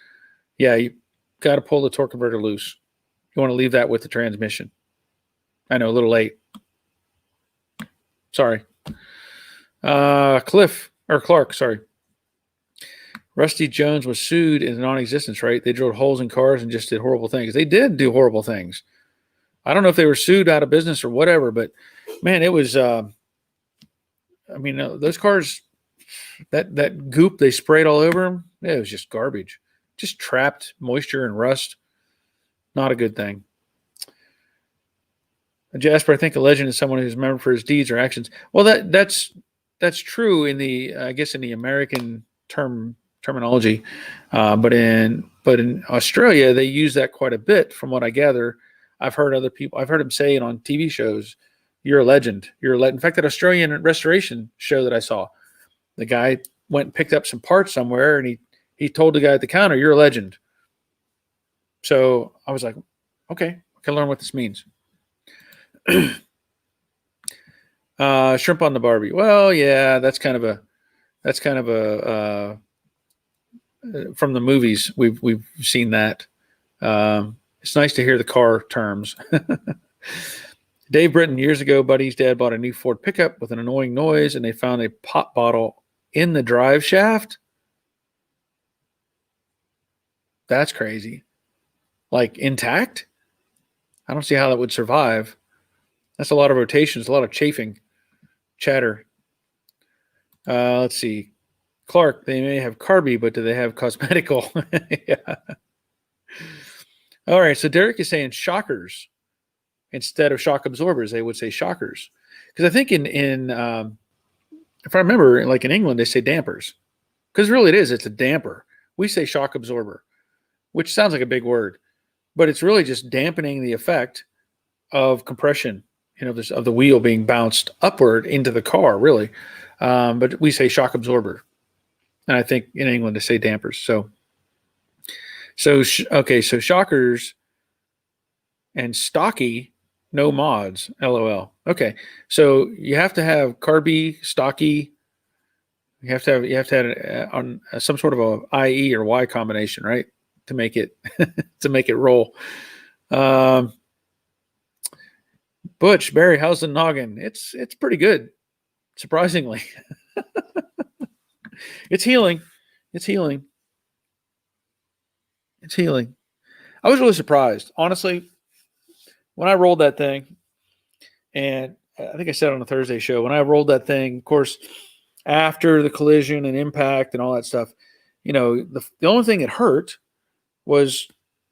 Yeah, you got to pull the torque converter loose. You want to leave that with the transmission. I know, a little late. Sorry. Clark, sorry. Rusty Jones was sued in non-existence, right? They drilled holes in cars and just did horrible things. They did do horrible things. I don't know if they were sued out of business or whatever, but man, it was, those cars, that goop they sprayed all over them, it was just garbage. Just trapped moisture and rust. Not a good thing. Jasper, I think a legend is someone who's remembered for his deeds or actions. Well, that's true in the, I guess, in the American terminology, but in Australia they use that quite a bit. From what I gather, I've heard him say it on TV shows. You're a legend. You're a legend. In fact, that Australian restoration show that I saw, the guy went and picked up some parts somewhere, and he told the guy at the counter, "You're a legend." So I was like, okay, I can learn what this means. Shrimp on the Barbie. Well, yeah, that's kind of a from the movies. We've seen that. It's nice to hear the car terms. Dave Britton, years ago, Buddy's dad bought a new Ford pickup with an annoying noise, and they found a pop bottle in the drive shaft. That's crazy. Like intact? I don't see how that would survive. That's a lot of rotations, a lot of chafing, chatter. Let's see. Clark, they may have carby, but do they have cosmetical? Yeah. All right, so Derek is saying shockers instead of shock absorbers. They would say shockers. Because I think in if I remember, like in England, they say dampers. Because really it's a damper. We say shock absorber, which sounds like a big word, but it's really just dampening the effect of compression, of the wheel being bounced upward into the car, really. But we say shock absorber. And I think in England they say dampers. So shockers and stocky, no mods, LOL. Okay. So you have to have carby, stocky. You have to have on some sort of a IE or Y combination, right? To make it, roll. Butch, Barry, how's the noggin? It's pretty good. Surprisingly. It's healing. I was really surprised, honestly, when I rolled that thing. And I think I said on a Thursday show, when I rolled that thing, of course, after the collision and impact and all that stuff, the only thing that hurt was,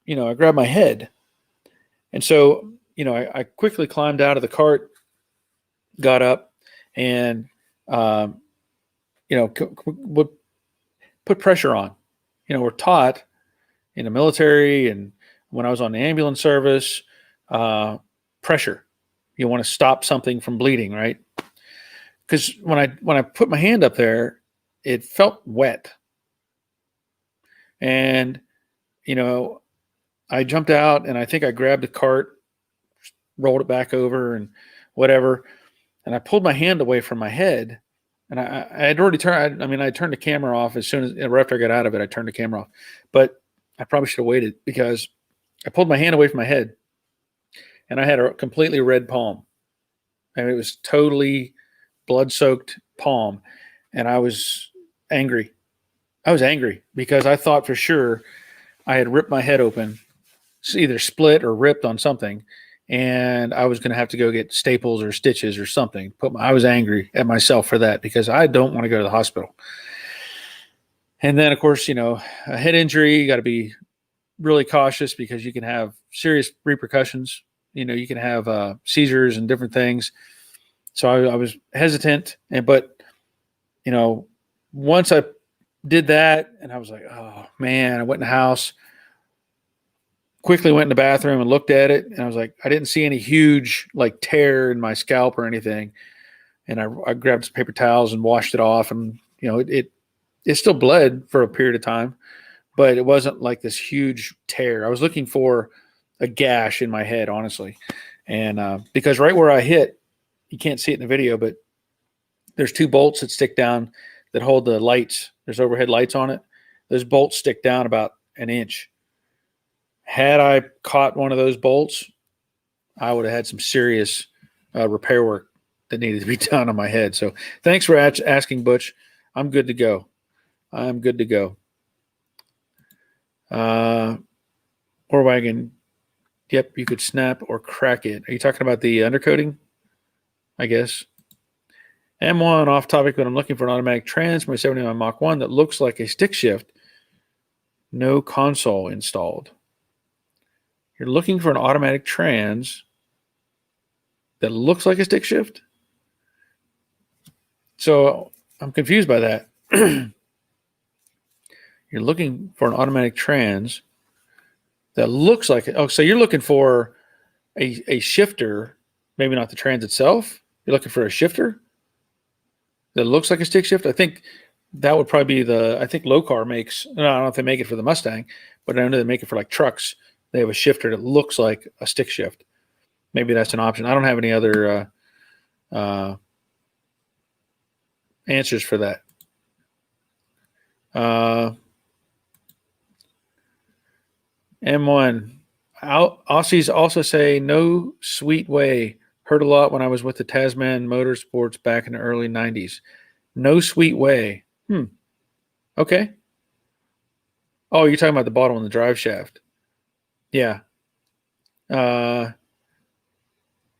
I grabbed my head. And so, I quickly climbed out of the cart, got up, and, would put pressure on. We're taught in the military and when I was on the ambulance service, pressure. You want to stop something from bleeding, right? Because when I put my hand up there, it felt wet. And, I jumped out and I think I grabbed the cart, rolled it back over and whatever. And I pulled my hand away from my head. And I had already turned, I turned the camera off as soon as, right after I got out of it, I turned the camera off. But I probably should have waited because I pulled my hand away from my head, and I had a completely red palm. I mean, it was totally blood-soaked palm, and I was angry. I was angry because I thought for sure I had ripped my head open, either split or ripped on something, and I was going to have to go get staples or stitches or something. I was angry at myself for that because I don't want to go to the hospital. And then, of course, a head injury, you got to be really cautious because you can have serious repercussions. You can have seizures and different things. So I was hesitant, but once I did that, and I was like, oh man, I went in the house, quickly went in the bathroom and looked at it, and I was like, I didn't see any huge tear in my scalp or anything. And I grabbed some paper towels and washed it off, and it still bled for a period of time, but it wasn't like this huge tear. I was looking for a gash in my head, honestly. And because right where I hit, you can't see it in the video, but there's 2 bolts that stick down that hold the lights. There's overhead lights on it. Those bolts stick down about an inch. Had I caught one of those bolts, I would have had some serious repair work that needed to be done on my head. So thanks for asking, Butch. I'm good to go. I'm good to go. Or wagon. Yep, you could snap or crack it. Are you talking about the undercoating? I guess. M1 off topic, but I'm looking for an automatic trans for my 79 Mach 1 that looks like a stick shift. No console installed. You're looking for an automatic trans that looks like a stick shift? So I'm confused by that. You're looking for an automatic trans that looks like it. Oh, so you're looking for a shifter, maybe not the trans itself. You're looking for a shifter that looks like a stick shift. I think that would probably be I think Locar makes, no, I don't know if they make it for the Mustang, but I know they make it for trucks. They have a shifter that looks like a stick shift. Maybe that's an option. I don't have any other answers for that. M1. Aussies also say no sweet way. Heard a lot when I was with the Tasman Motorsports back in the early 90s. No sweet way. Okay. Oh, you're talking about the bottom of the drive shaft. Yeah. Yeah,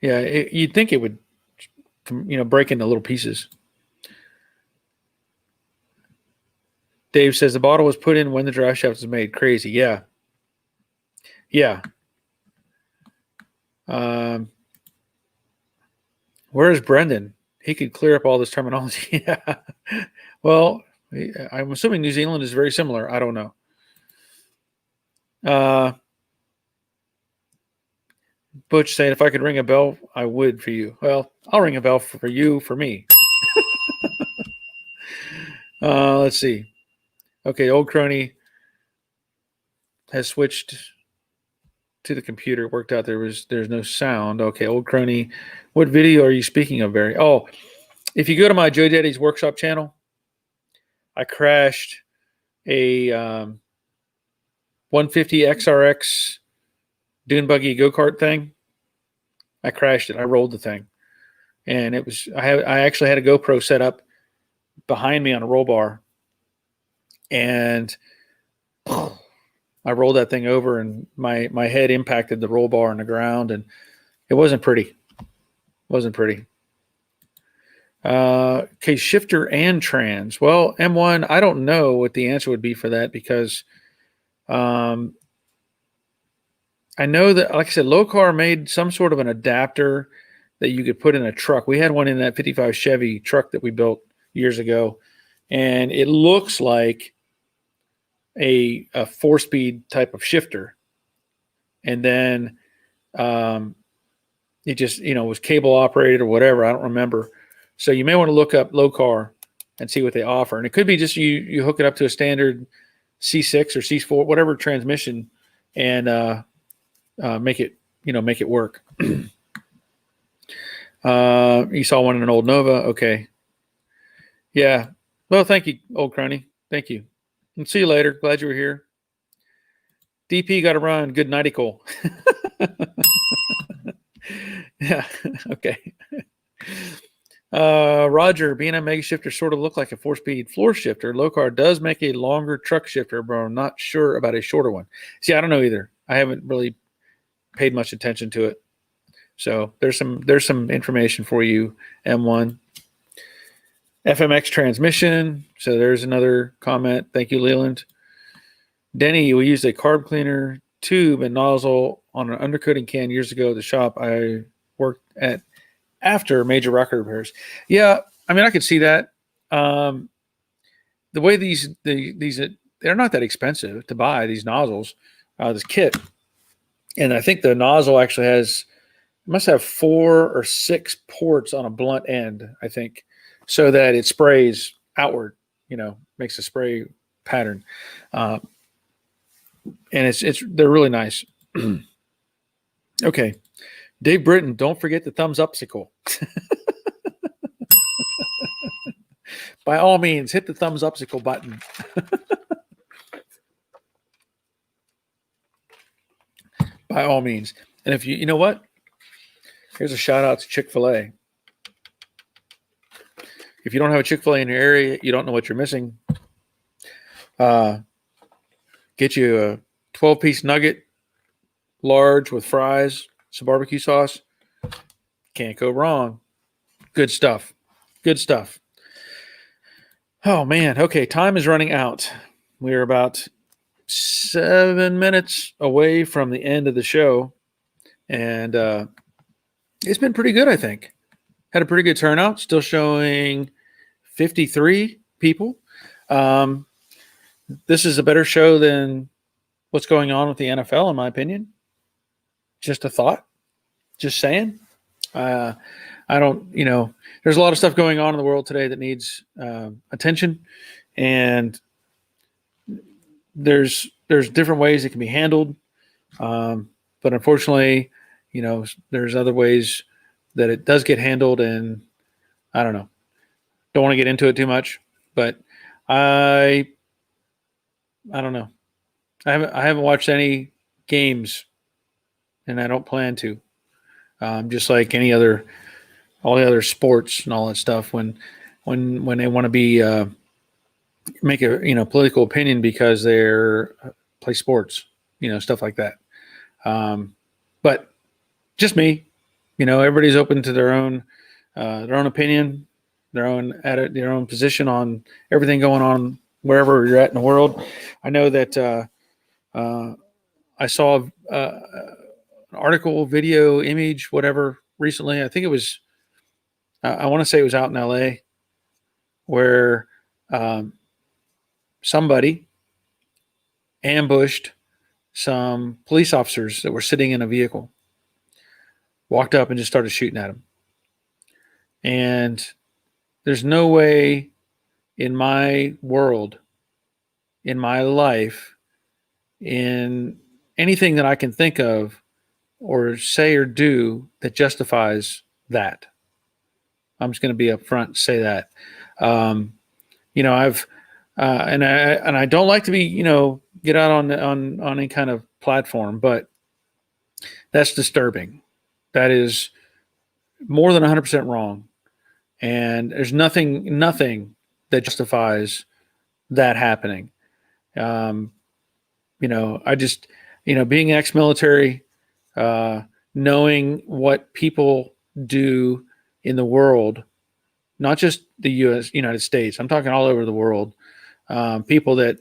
you'd think it would, break into little pieces. Dave says the bottle was put in when the drive shaft was made. Crazy. Yeah. Yeah. Where's Brendan? He could clear up all this terminology. Yeah. Well, I'm assuming New Zealand is very similar. I don't know. Butch saying, if I could ring a bell, I would for you. Well, I'll ring a bell for you, for me. Let's see. Okay, old crony has switched to the computer. It worked out there's no sound. Okay, old crony. What video are you speaking of, Barry? Oh, if you go to my Joe Daddy's Workshop channel, I crashed a 150 XRX dune buggy go-kart thing. I crashed it. I rolled the thing. And it was I actually had a GoPro set up behind me on a roll bar. And I rolled that thing over, and my head impacted the roll bar on the ground, and it wasn't pretty. Okay, shifter and trans. Well, M1, I don't know what the answer would be for that because I know that, like I said, Locar made some sort of an adapter that you could put in a truck. We had one in that 55 Chevy truck that we built years ago, and it looks like a 4-speed type of shifter. And then it just, was cable operated or whatever. I don't remember. So you may want to look up Locar and see what they offer. And it could be just you hook it up to a standard C6 or C4, whatever transmission, and make it work. You saw one in an old Nova. Okay. Yeah. Well, thank you, old crony. Thank you. And see you later. Glad you were here. DP got to run. Good nighty, Cole. Yeah. Okay. Roger, being a mega shifter sort of look like a 4-speed floor shifter. Locar does make a longer truck shifter, but I'm not sure about a shorter one. See, I don't know either. I haven't really paid much attention to it. So there's some information for you, M1. FMX transmission. So there's another comment. Thank you, Leland. Denny, we used a carb cleaner tube and nozzle on an undercoating can years ago at the shop I worked at after major rocker repairs. Yeah, I mean, I could see that. The way these they're not that expensive to buy, these nozzles, this kit. And I think the nozzle actually must have 4 or 6 ports on a blunt end, I think, so that it sprays outward, makes a spray pattern. And they're really nice. Okay. Dave Britton, don't forget the thumbs upsicle. By all means, hit the thumbs upsicle button. By all means. And if you know what? Here's a shout out to Chick-fil-A. If you don't have a Chick-fil-A in your area, you don't know what you're missing. Get you a 12-piece nugget, large with fries, some barbecue sauce. Can't go wrong. Good stuff. Good stuff. Oh, man. Okay, time is running out. We're about 7 minutes away from the end of the show. And it's been pretty good, I think. Had a pretty good turnout. Still showing 53 people. This is a better show than what's going on with the NFL, in my opinion. Just a thought. Just saying. I don't, there's a lot of stuff going on in the world today that needs attention, and there's different ways it can be handled. But unfortunately, there's other ways that it does get handled, and I don't know. Don't want to get into it too much, but I don't know. I haven't watched any games, and I don't plan to. Just like all the other sports and all that stuff. When they want to be make a political opinion because they're play sports, stuff like that. But just me, everybody's open to their own opinion, their own position on everything going on wherever you're at in the world. I know that I saw an article, video, image, whatever recently. I think it was, I want to say it was out in LA, where somebody ambushed some police officers that were sitting in a vehicle, walked up and just started shooting at them. And there's no way in my world, in my life, in anything that I can think of or say or do that justifies that. I'm just going to be upfront and say that. I've and I don't like to be get out on any kind of platform, but that's disturbing. That is more than 100% wrong, and there's nothing that justifies that happening. I just being ex-military, knowing what people do in the world, not just the United States. I'm talking all over the world. People that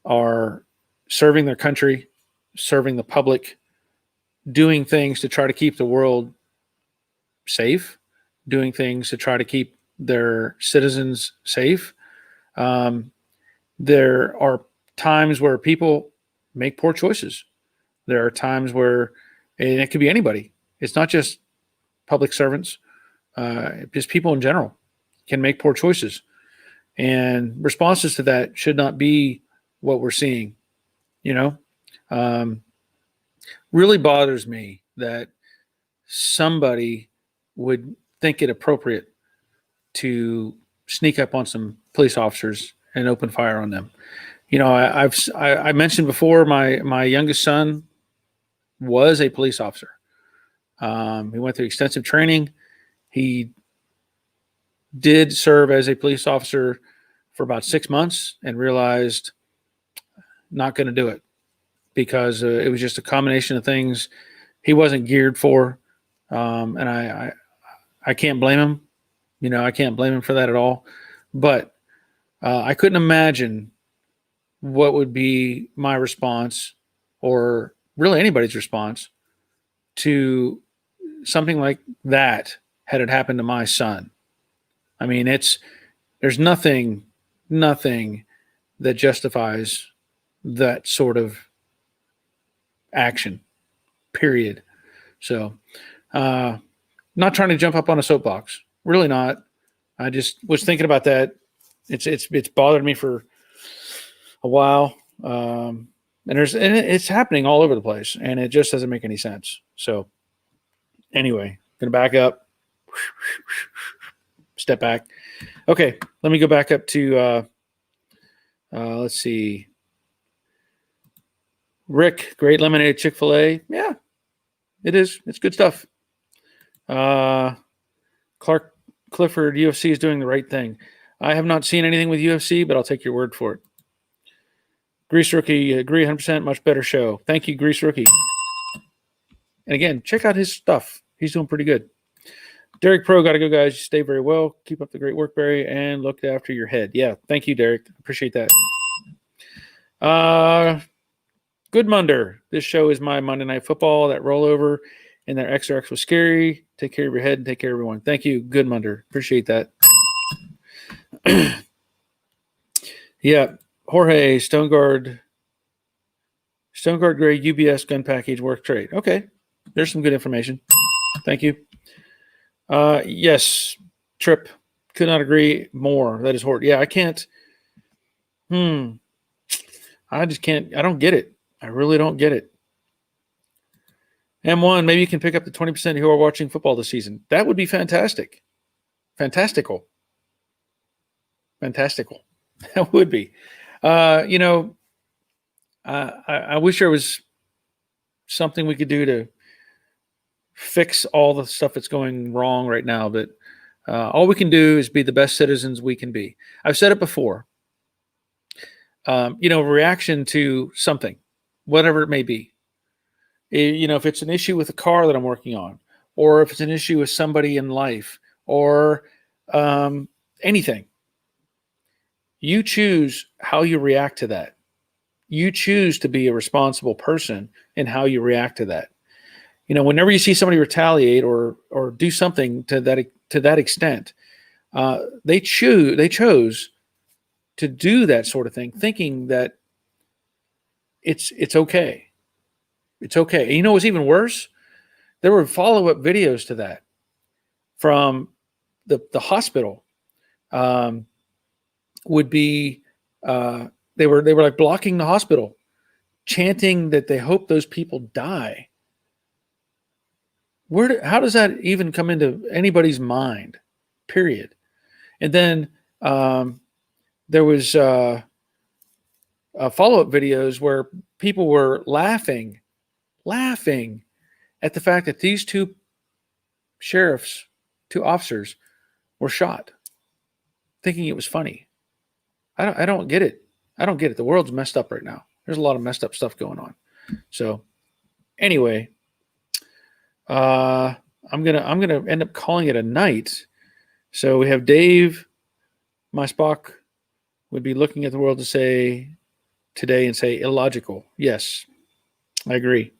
are serving their country, serving the public, doing things to try to keep the world safe, doing things to try to keep their citizens safe. There are times where people make poor choices. There are times where, and it could be anybody. It's not just public servants. Just people in general can make poor choices, and responses to that should not be what we're seeing. Really bothers me that somebody would think it appropriate to sneak up on some police officers and open fire on them. I mentioned before my youngest son was a police officer. He went through extensive training. He did serve as a police officer for about 6 months and realized not going to do it because it was just a combination of things he wasn't geared for. And I can't blame him. I can't blame him for that at all. But I couldn't imagine what would be my response, or really anybody's response, to something like that had it happened to my son. I mean, there's nothing that justifies that sort of action, period. So, not trying to jump up on a soapbox, really not. I just was thinking about that. It's bothered me for a while. And it's happening all over the place, and it just doesn't make any sense. So anyway, gonna back up, step back. Okay, let me go back up to let's see. Rick, great lemonade, Chick-fil-A. Yeah, it is. It's good stuff. Clark Clifford, UFC is doing the right thing. I have not seen anything with UFC, but I'll take your word for it. Grease Rookie, agree 100%, much better show. Thank you, Grease Rookie. And again, check out his stuff. He's doing pretty good. Derek Pro, got to go, guys. You stay very well. Keep up the great work, Barry, and look after your head. Yeah, thank you, Derek. Appreciate that. Good Munder. This show is my Monday Night Football. That rollover and that XRX was scary. Take care of your head and take care of everyone. Thank you, Good Munder. Appreciate that. Yeah, Jorge, Stoneguard Gray UBS gun package work trade. Okay, there's some good information. Thank you. Yes, Trip, could not agree more. That is horrid. Yeah, I can't. I just can't. I don't get it. I really don't get it. M1, maybe you can pick up the 20% who are watching football this season. That would be fantastic. Fantastical. That would be. I wish there was something we could do to fix all the stuff that's going wrong right now, but all we can do is be the best citizens we can be. I've said it before. Reaction to something, whatever it may be. If it's an issue with a car that I'm working on, or if it's an issue with somebody in life, or anything, you choose how you react to that. You choose to be a responsible person in how you react to that. Whenever you see somebody retaliate or do something to that extent, they chose to do that sort of thing, thinking that it's okay. It's okay. And what's even worse? There were follow-up videos to that from the hospital. Would be they were like blocking the hospital, chanting that they hope those people die. How does that even come into anybody's mind? Period. And then there was follow-up videos where people were laughing at the fact that these two officers were shot, thinking it was funny. I don't get it. I don't get it. The world's messed up right now. There's a lot of messed up stuff going on. So anyway, I'm gonna end up calling it a night. So we have Dave, my Spock, would be looking at the world today and say illogical. Yes, I agree.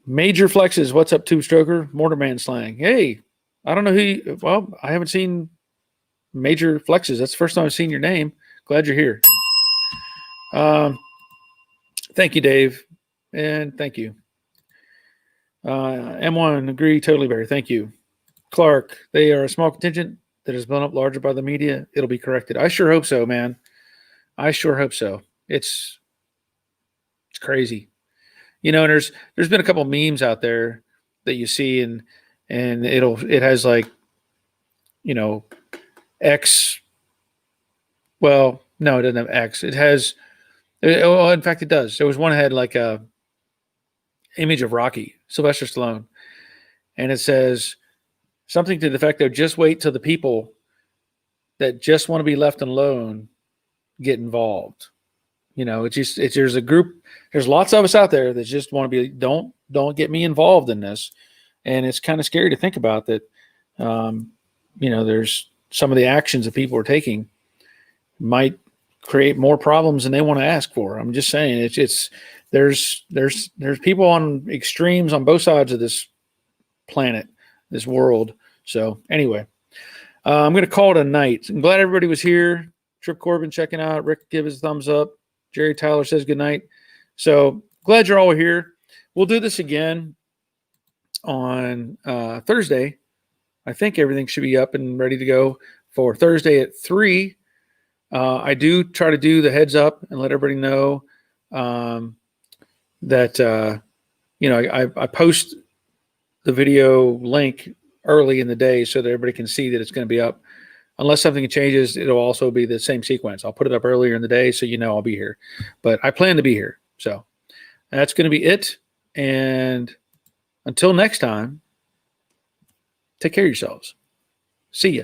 Major Flexes, what's up, Tube Stroker? Mortarman slang. Hey, I don't know I haven't seen Major Flexes. That's the first time I've seen your name. Glad you're here. Thank you, Dave. And thank you. M1, agree totally, Barry. Thank you. Clark, they are a small contingent that is blown up larger by the media. It'll be corrected. I sure hope so, man. I sure hope so. It's crazy. And there's been a couple memes out there that you see, and it has like, X. Well, No, it doesn't have X. It has. Well, in fact, it does. There was one that had like a image of Rocky, Sylvester Stallone, and it says something to the effect of just wait till the people that just want to be left alone get involved. There's a group, there's lots of us out there that just want to be, don't get me involved in this. And it's kind of scary to think about that. There's some of the actions that people are taking might create more problems than they want to ask for. I'm just saying there's people on extremes on both sides of this planet, this world. So anyway, I'm going to call it a night. I'm glad everybody was here. Trip Corbin checking out. Rick give his thumbs up. Jerry Tyler says good night. So glad you're all here. We'll do this again on Thursday. I think everything should be up and ready to go for Thursday at 3. I do try to do the heads up and let everybody know that I post the video link early in the day so that everybody can see that it's going to be up. Unless something changes, it'll also be the same sequence. I'll put it up earlier in the day so I'll be here. But I plan to be here. So that's going to be it. And until next time, take care of yourselves. See ya.